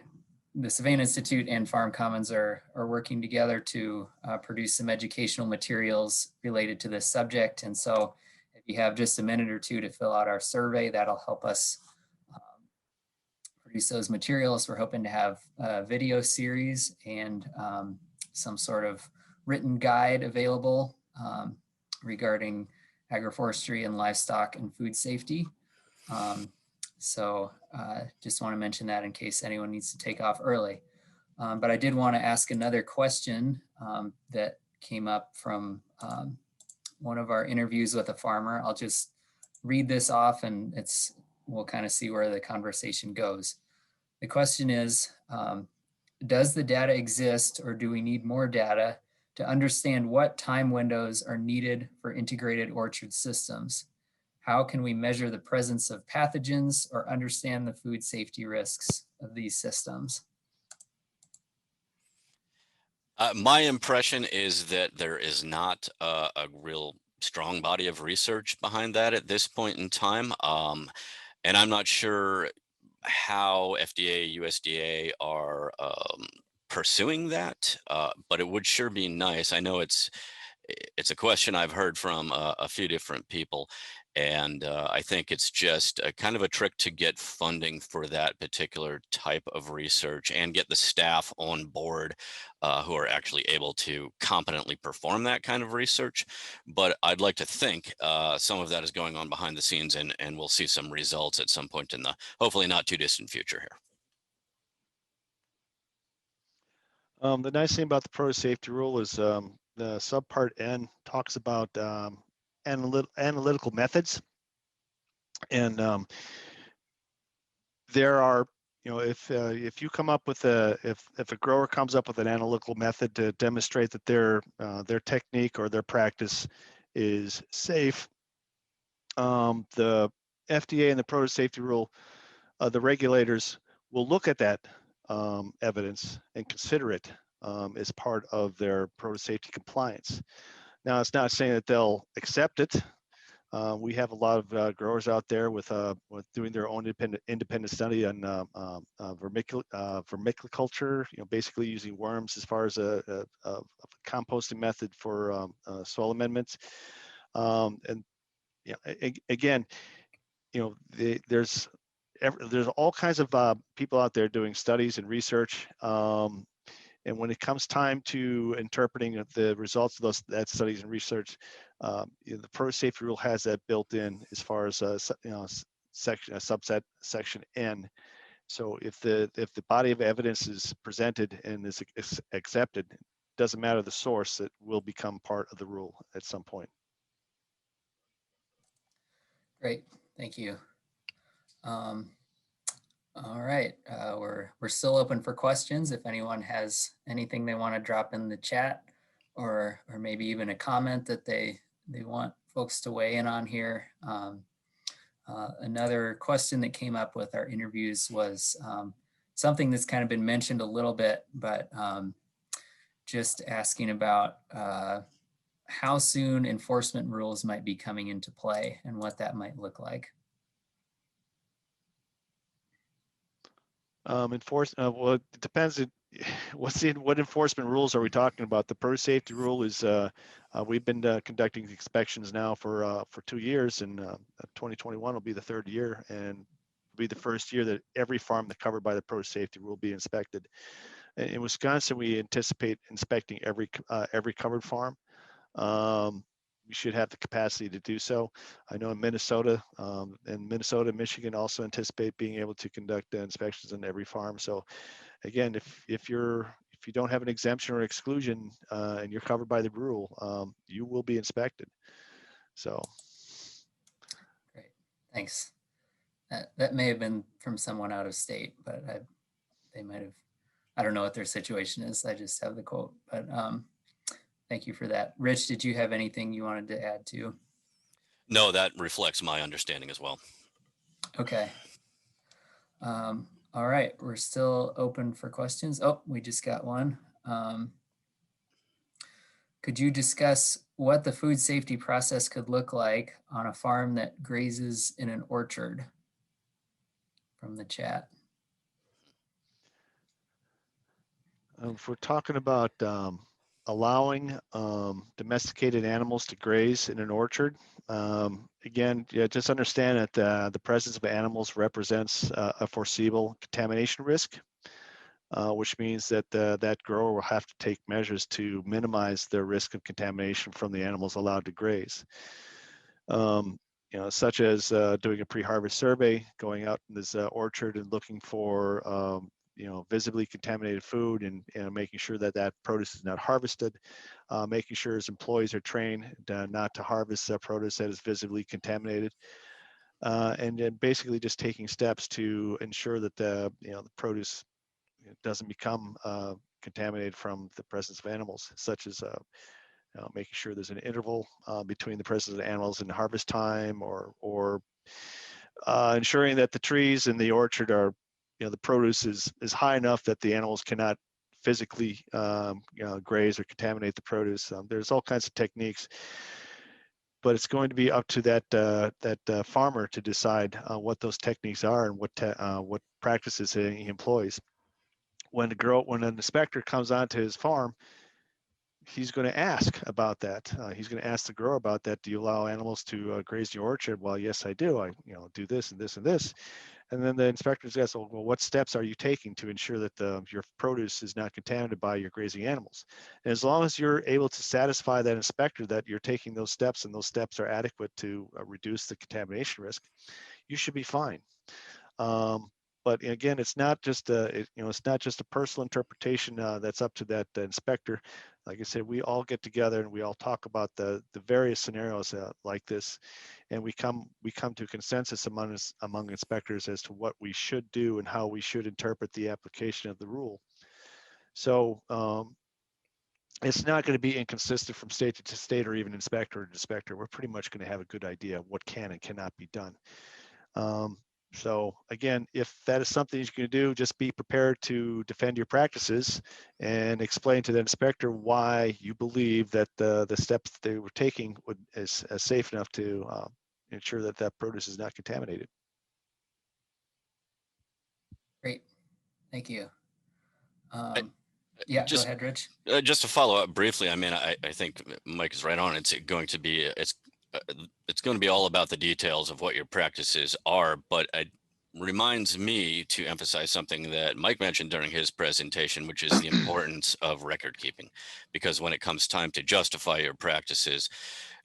Savannah Institute and Farm Commons are working together to produce some educational materials related to this subject. And so if you have just a minute or two to fill out our survey, that'll help us produce those materials. We're hoping to have a video series and some sort of written guide available regarding agroforestry and livestock and food safety. So just want to mention that in case anyone needs to take off early. But I did want to ask another question that came up from one of our interviews with a farmer. I'll just read this off, and we'll kind of see where the conversation goes. The question is, does the data exist, or do we need more data to understand what time windows are needed for integrated orchard systems? How can we measure the presence of pathogens or understand the food safety risks of these systems? My impression is that there is not a real strong body of research behind that at this point in time. And I'm not sure how FDA, USDA are pursuing that, but it would sure be nice. I know it's a question I've heard from a few different people, and I think it's just a kind of a trick to get funding for that particular type of research and get the staff on board who are actually able to competently perform that kind of research. But I'd like to think some of that is going on behind the scenes, and we'll see some results at some point in the hopefully not too distant future here. The nice thing about the produce safety rule is the subpart N talks about analytical methods, and there are, if you come up with if a grower comes up with an analytical method to demonstrate that their technique or their practice is safe, the FDA and the produce safety rule, the regulators will look at that evidence and consider it as part of their produce safety compliance. Now, it's not saying that they'll accept it. We have a lot of growers out there with doing their own independent study on vermiculture, basically using worms as far as a composting method for soil amendments. And again, there's all kinds of people out there doing studies and research. And when it comes time to interpreting the results of that studies and research, the produce safety rule has that built in as far as subset section N. So if the body of evidence is presented and is accepted, it doesn't matter the source, it will become part of the rule at some point. Great, thank you. All right, we're still open for questions. If anyone has anything they want to drop in the chat, or maybe even a comment that they want folks to weigh in on here. Another question that came up with our interviews was something that's kind of been mentioned a little bit, but just asking about how soon enforcement rules might be coming into play and what that might look like. Well, it depends. what enforcement rules are we talking about? The produce safety rule is we've been conducting inspections now for 2 years, and 2021 will be the third year, and will be the first year that every farm that's covered by the produce safety rule will be inspected. In Wisconsin, we anticipate inspecting every covered farm. We should have the capacity to do so. I know in Minnesota, Michigan also anticipate being able to conduct inspections on every farm. So again, if you don't have an exemption or exclusion and you're covered by the rule, you will be inspected. So. Great, thanks. That may have been from someone out of state, but they might have, I don't know what their situation is. I just have the quote, but thank you for that. Rich, did you have anything you wanted to add to? No, that reflects my understanding as well. Okay. All right, we're still open for questions. Oh, we just got one. Could you discuss what the food safety process could look like on a farm that grazes in an orchard? From the chat. If we're talking about allowing domesticated animals to graze in an orchard, again, just understand that the presence of animals represents a foreseeable contamination risk, which means that that grower will have to take measures to minimize the risk of contamination from the animals allowed to graze. Such as doing a pre-harvest survey, going out in this orchard and looking for visibly contaminated food, and making sure that that produce is not harvested, making sure his employees are trained not to harvest produce that is visibly contaminated, and then basically just taking steps to ensure that the produce doesn't become contaminated from the presence of animals, such as making sure there's an interval between the presence of animals and harvest time, or ensuring that the trees in the orchard are, the produce is high enough that the animals cannot physically graze or contaminate the produce. There's all kinds of techniques, but it's going to be up to that farmer to decide what those techniques are and what practices he employs. When an inspector comes onto his farm, he's going to ask about that. He's going to ask the grower about that. Do you allow animals to graze your orchard? Well, yes, I do. I do this and this and this. And then the inspectors ask, well, what steps are you taking to ensure that your produce is not contaminated by your grazing animals? And as long as you're able to satisfy that inspector that you're taking those steps and those steps are adequate to reduce the contamination risk, you should be fine. But again, it's not just it's not just a personal interpretation that's up to that inspector. Like I said, we all get together and we all talk about the various scenarios like this, and we come to a consensus among inspectors as to what we should do and how we should interpret the application of the rule. So it's not going to be inconsistent from state to state or even inspector to inspector. We're pretty much going to have a good idea of what can and cannot be done. So again, if that is something you're going to do, just be prepared to defend your practices and explain to the inspector why you believe that the steps they were taking is safe enough to ensure that that produce is not contaminated. Great, thank you. Yeah, go ahead, Rich. Just to follow up briefly, I mean, I think Mike is right on. It's going to be all about the details of what your practices are, but it reminds me to emphasize something that Mike mentioned during his presentation, which is the importance of record keeping, because when it comes time to justify your practices,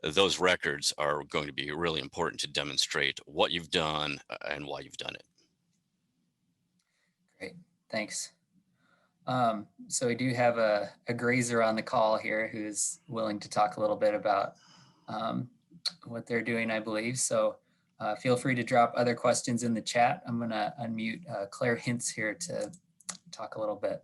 those records are going to be really important to demonstrate what you've done and why you've done it. Great, thanks. So we do have a grazer on the call here who's willing to talk a little bit about what they're doing, I believe. So feel free to drop other questions in the chat. I'm going to unmute Claire Hintz here to talk a little bit.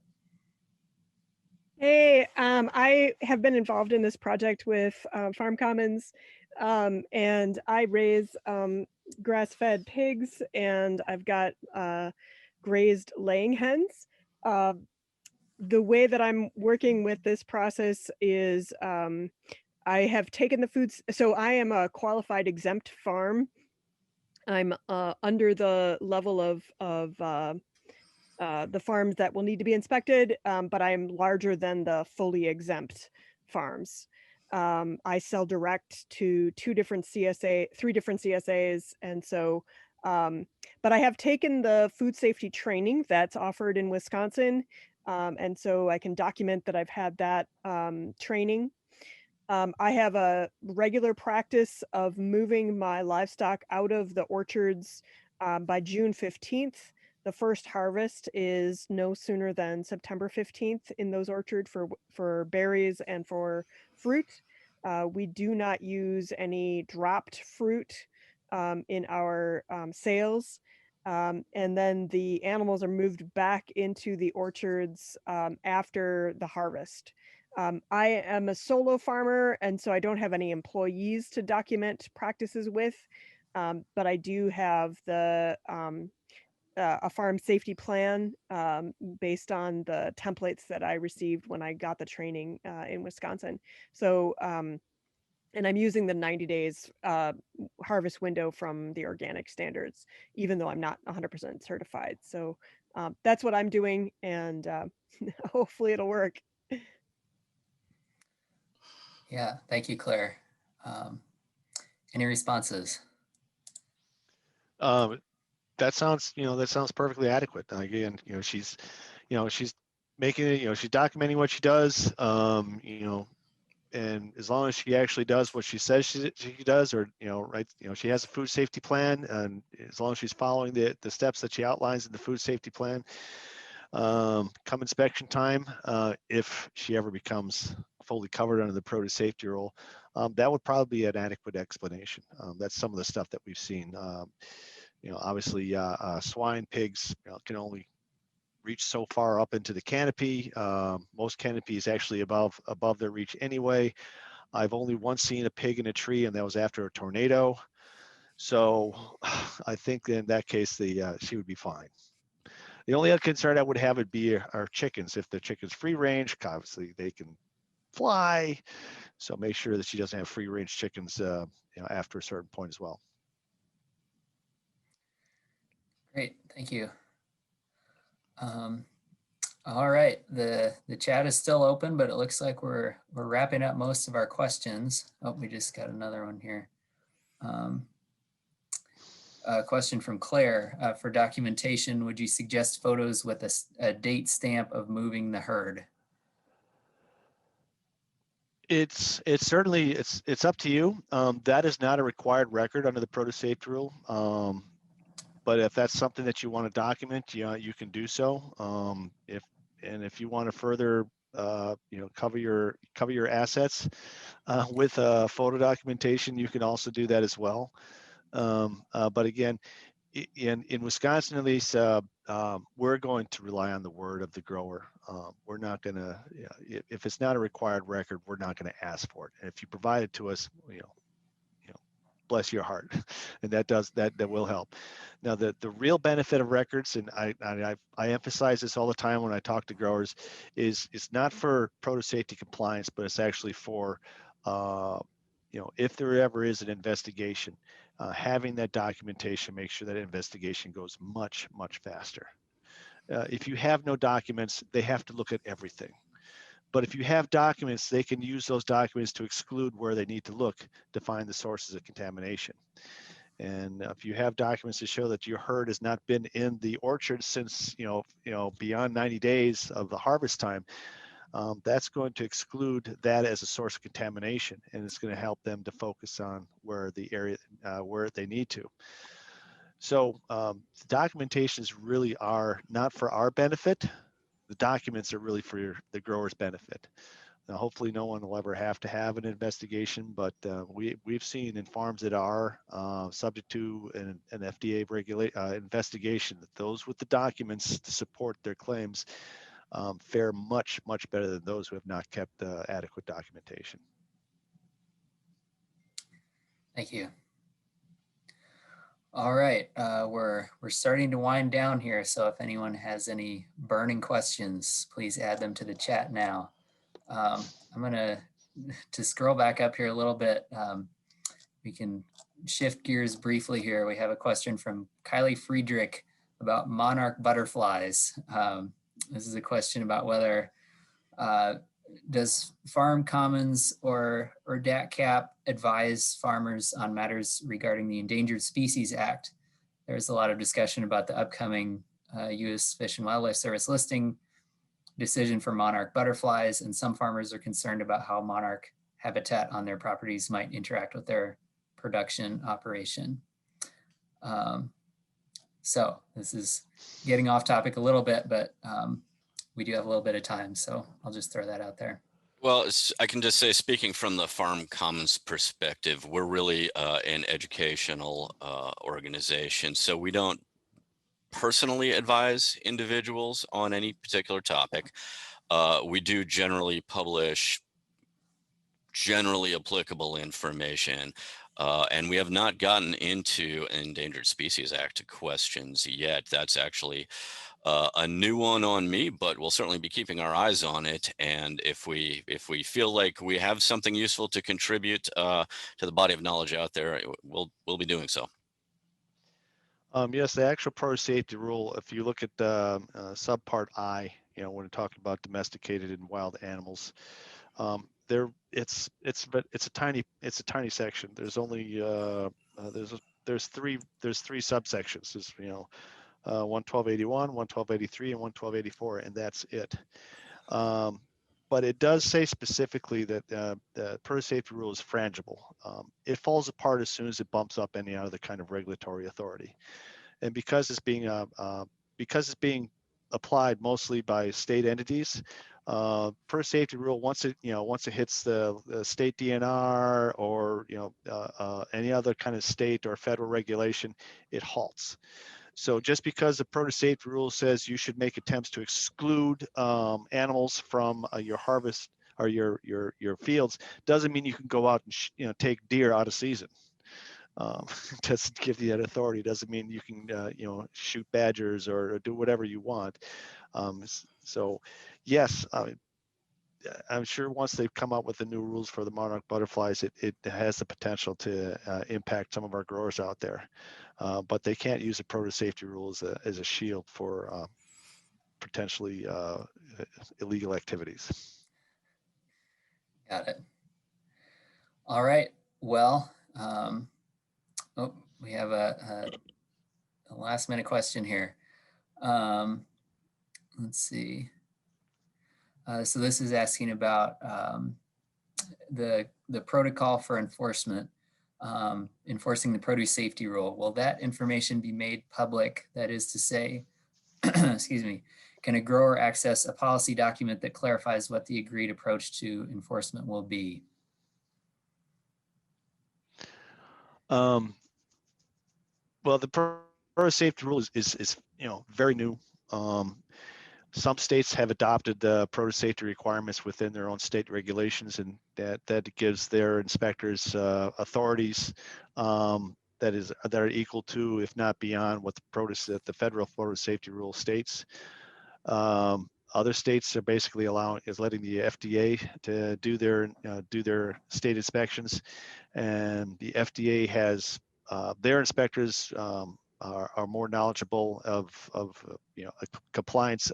Hey, I have been involved in this project with Farm Commons, and I raise grass-fed pigs, and I've got grazed laying hens. The way that I'm working with this process is I have taken the foods. So I am a qualified exempt farm. I'm under the level of the farms that will need to be inspected, but I'm larger than the fully exempt farms. I sell direct to three different CSAs, and so, but I have taken the food safety training that's offered in Wisconsin, and so I can document that I've had that training. I have a regular practice of moving my livestock out of the orchards by June 15th. The first harvest is no sooner than September 15th in those orchards for berries and for fruit. We do not use any dropped fruit in our sales. And then the animals are moved back into the orchards after the harvest. I am a solo farmer, and so I don't have any employees to document practices with, but I do have a farm safety plan based on the templates that I received when I got the training in Wisconsin. So, and I'm using the 90 days harvest window from the organic standards, even though I'm not 100% certified. So that's what I'm doing, and hopefully it'll work. Yeah, thank you, Claire. Any responses? That sounds, that sounds perfectly adequate. Again, she's making it, she's documenting what she does, and as long as she actually does what she says she does, or, right, she has a food safety plan, and as long as she's following the steps that she outlines in the food safety plan, come inspection time, if she ever becomes fully covered under the produce safety rule, that would probably be an adequate explanation. That's some of the stuff that we've seen. Obviously, swine, pigs, can only reach so far up into the canopy. Most canopy is actually above their reach anyway. I've only once seen a pig in a tree, and that was after a tornado. So I think in that case, she would be fine. The only other concern I would have would be our chickens. If the chicken's free range, obviously they can fly. So make sure that she doesn't have free range chickens, after a certain point as well. Great, thank you. All right, the chat is still open, but it looks like we're wrapping up most of our questions. Oh, we just got another one here. A question from Claire. For documentation, would you suggest photos with a date stamp of moving the herd? It's certainly, it's up to you. That is not a required record under the produce safety rule. But if that's something that you want to document, you can do so. If you want to further, cover your assets with photo documentation, you can also do that as well. But again, in Wisconsin, at least, we're going to rely on the word of the grower. We're not going to, if it's not a required record, we're not going to ask for it. And if you provide it to us, bless your heart, and that will help. Now, the real benefit of records, and I emphasize this all the time when I talk to growers, is it's not for produce safety compliance, but it's actually for if there ever is an investigation, having that documentation makes sure that investigation goes much faster. If you have no documents, they have to look at everything. But if you have documents, they can use those documents to exclude where they need to look to find the sources of contamination. And if you have documents to show that your herd has not been in the orchard since beyond 90 days of the harvest time, that's going to exclude that as a source of contamination, and it's going to help them to focus on where the area where they need to. So the documentations really are not for our benefit. The documents are really for the grower's benefit. Now, hopefully no one will ever have to have an investigation, but we've seen in farms that are subject to an FDA investigation, that those with the documents to support their claims fare much better than those who have not kept adequate documentation. Thank you. All right, we're starting to wind down here, so if anyone has any burning questions, please add them to the chat now. I'm gonna scroll back up here a little bit. We can shift gears briefly here. We have a question from Kylie Friedrich about monarch butterflies. This is a question about whether does Farm Commons or DATCAP advise farmers on matters regarding the Endangered Species Act? There's a lot of discussion about the upcoming U.S. Fish and Wildlife Service listing decision for monarch butterflies, and some farmers are concerned about how monarch habitat on their properties might interact with their production operation. So this is getting off topic a little bit, but we do have a little bit of time, so I'll just throw that out there. Well, I can just say, speaking from the Farm Commons perspective, we're really an educational organization. So we don't personally advise individuals on any particular topic. We do generally publish generally applicable information. And we have not gotten into Endangered Species Act questions yet. That's actually a new one on me, but we'll certainly be keeping our eyes on it. And if we feel like we have something useful to contribute to the body of knowledge out there, we'll be doing so. Yes, the actual produce safety rule, if you look at subpart I, when we're talking about domesticated and wild animals, it's a tiny section. There's only there's three subsections. There's 11281, 11283, and 11284, and that's it. But it does say specifically that the produce safety rule is frangible. It falls apart as soon as it bumps up any other kind of regulatory authority, and because it's being applied mostly by state entities, produce safety rule, once it hits the state DNR or any other kind of state or federal regulation, it halts. So just because the produce safety rule says you should make attempts to exclude animals from your harvest or your fields, doesn't mean you can go out and take deer out of season. Doesn't give you that authority. Doesn't mean you can shoot badgers or do whatever you want. So yes, I'm sure once they've come up with the new rules for the monarch butterflies, it has the potential to impact some of our growers out there. But they can't use the produce safety rule as a shield for potentially illegal activities. Got it. All right. Well, we have a last minute question here. Let's see. So this is asking about the protocol for enforcement, enforcing the produce safety rule. Will that information be made public? That is to say, excuse me, can a grower access a policy document that clarifies what the agreed approach to enforcement will be? Well, the produce safety rule is very new. Some states have adopted the produce safety requirements within their own state regulations, and that gives their inspectors authorities that are equal to, if not beyond, what the federal produce safety rule states. Other states are basically letting the FDA to do their state inspections, and the FDA has their inspectors are more knowledgeable of compliance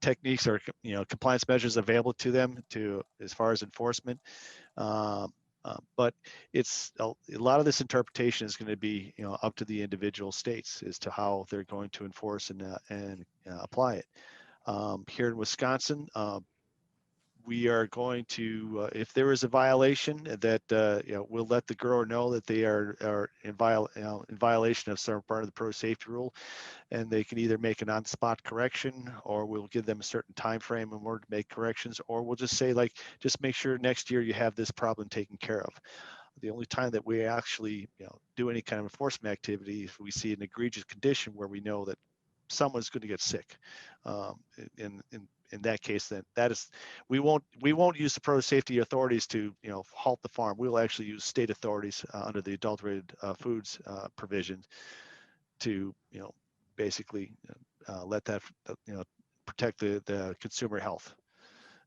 techniques or compliance measures available to them as far as enforcement. But it's a lot of this interpretation is going to be up to the individual states as to how they're going to enforce and apply it. Here in Wisconsin, we are going to, if there is a violation, that we'll let the grower know that they are in violation of some part of the produce safety rule, and they can either make an on-spot correction, or we'll give them a certain time frame in order to make corrections, or we'll just say, just make sure next year you have this problem taken care of. The only time that we actually do any kind of enforcement activity if we see an egregious condition where we know that someone's going to get sick. In that case, then we won't use the produce safety authorities to halt the farm. We'll actually use state authorities under the adulterated foods provision to basically let that protect the consumer health.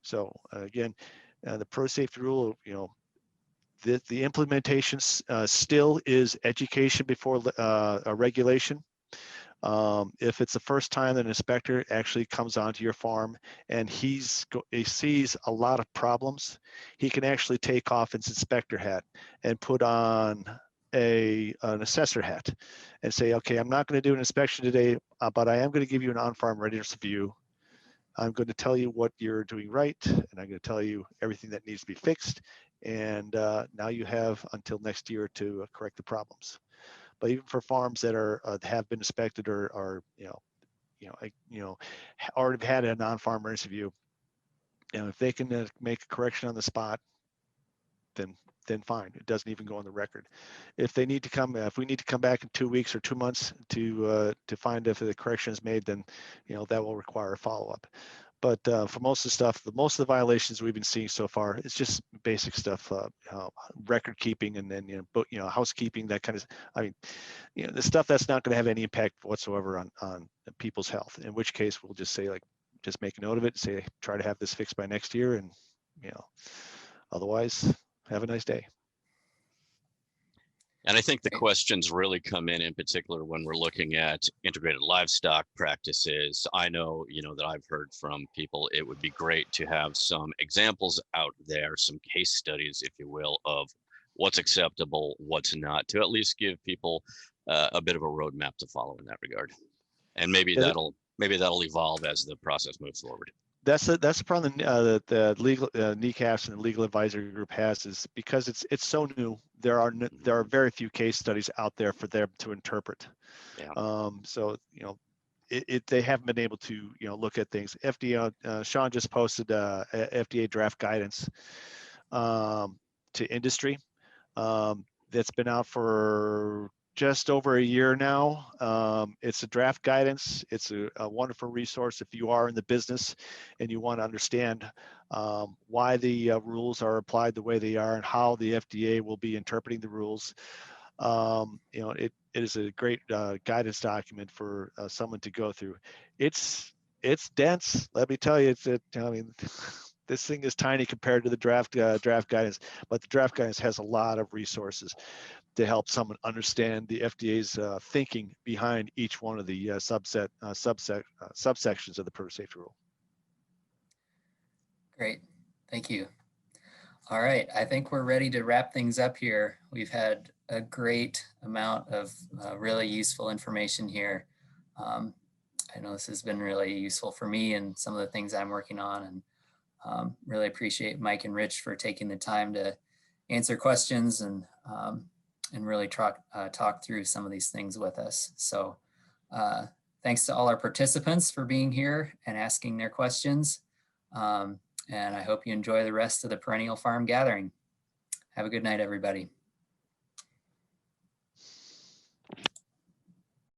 So again, the produce safety rule The implementation still is education before a regulation. If it's the first time that an inspector actually comes onto your farm and he sees a lot of problems, he can actually take off his inspector hat and put on an assessor hat and say, okay, I'm not going to do an inspection today, but I am going to give you an on-farm readiness review. I'm going to tell you what you're doing right, and I'm going to tell you everything that needs to be fixed. And now you have until next year to correct the problems. But even for farms that are have been inspected or are already had a non-farm readiness review, if they can make a correction on the spot, then fine. It doesn't even go on the record. If they need to come, if we need to come back in 2 weeks or 2 months to find if the correction is made, then that will require a follow-up. But for most of the stuff, most of the violations we've been seeing so far, it's just basic stuff, record keeping, and then housekeeping, that kind of. I mean, the stuff that's not going to have any impact whatsoever on people's health. In which case, we'll just say, like, just make a note of it. Say, try to have this fixed by next year, and otherwise, have a nice day. And I think the questions really come in particular when we're looking at integrated livestock practices. I know, that I've heard from people, it would be great to have some examples out there, some case studies, if you will, of what's acceptable, what's not, to at least give people a bit of a roadmap to follow in that regard. And maybe that'll evolve as the process moves forward. That's the problem that the legal NECAS and the legal advisory group has, is because it's so new. There are very few case studies out there for them to interpret. Yeah. So they haven't been able to look at things. FDA Sean just posted FDA draft guidance to industry that's been out for just over a year now. It's a draft guidance. It's a wonderful resource if you are in the business and you want to understand why the rules are applied the way they are and how the FDA will be interpreting the rules. It is a great guidance document for someone to go through. It's dense. Let me tell you, this thing is tiny compared to the draft guidance, but the draft guidance has a lot of resources to help someone understand the FDA's thinking behind each one of the subsections of the produce safety rule. Great, thank you. All right, I think we're ready to wrap things up here. We've had a great amount of really useful information here. I know this has been really useful for me and some of the things I'm working on, and really appreciate Mike and Rich for taking the time to answer questions and really talk through some of these things with us. So thanks to all our participants for being here and asking their questions. And I hope you enjoy the rest of the Perennial Farm Gathering. Have a good night, everybody.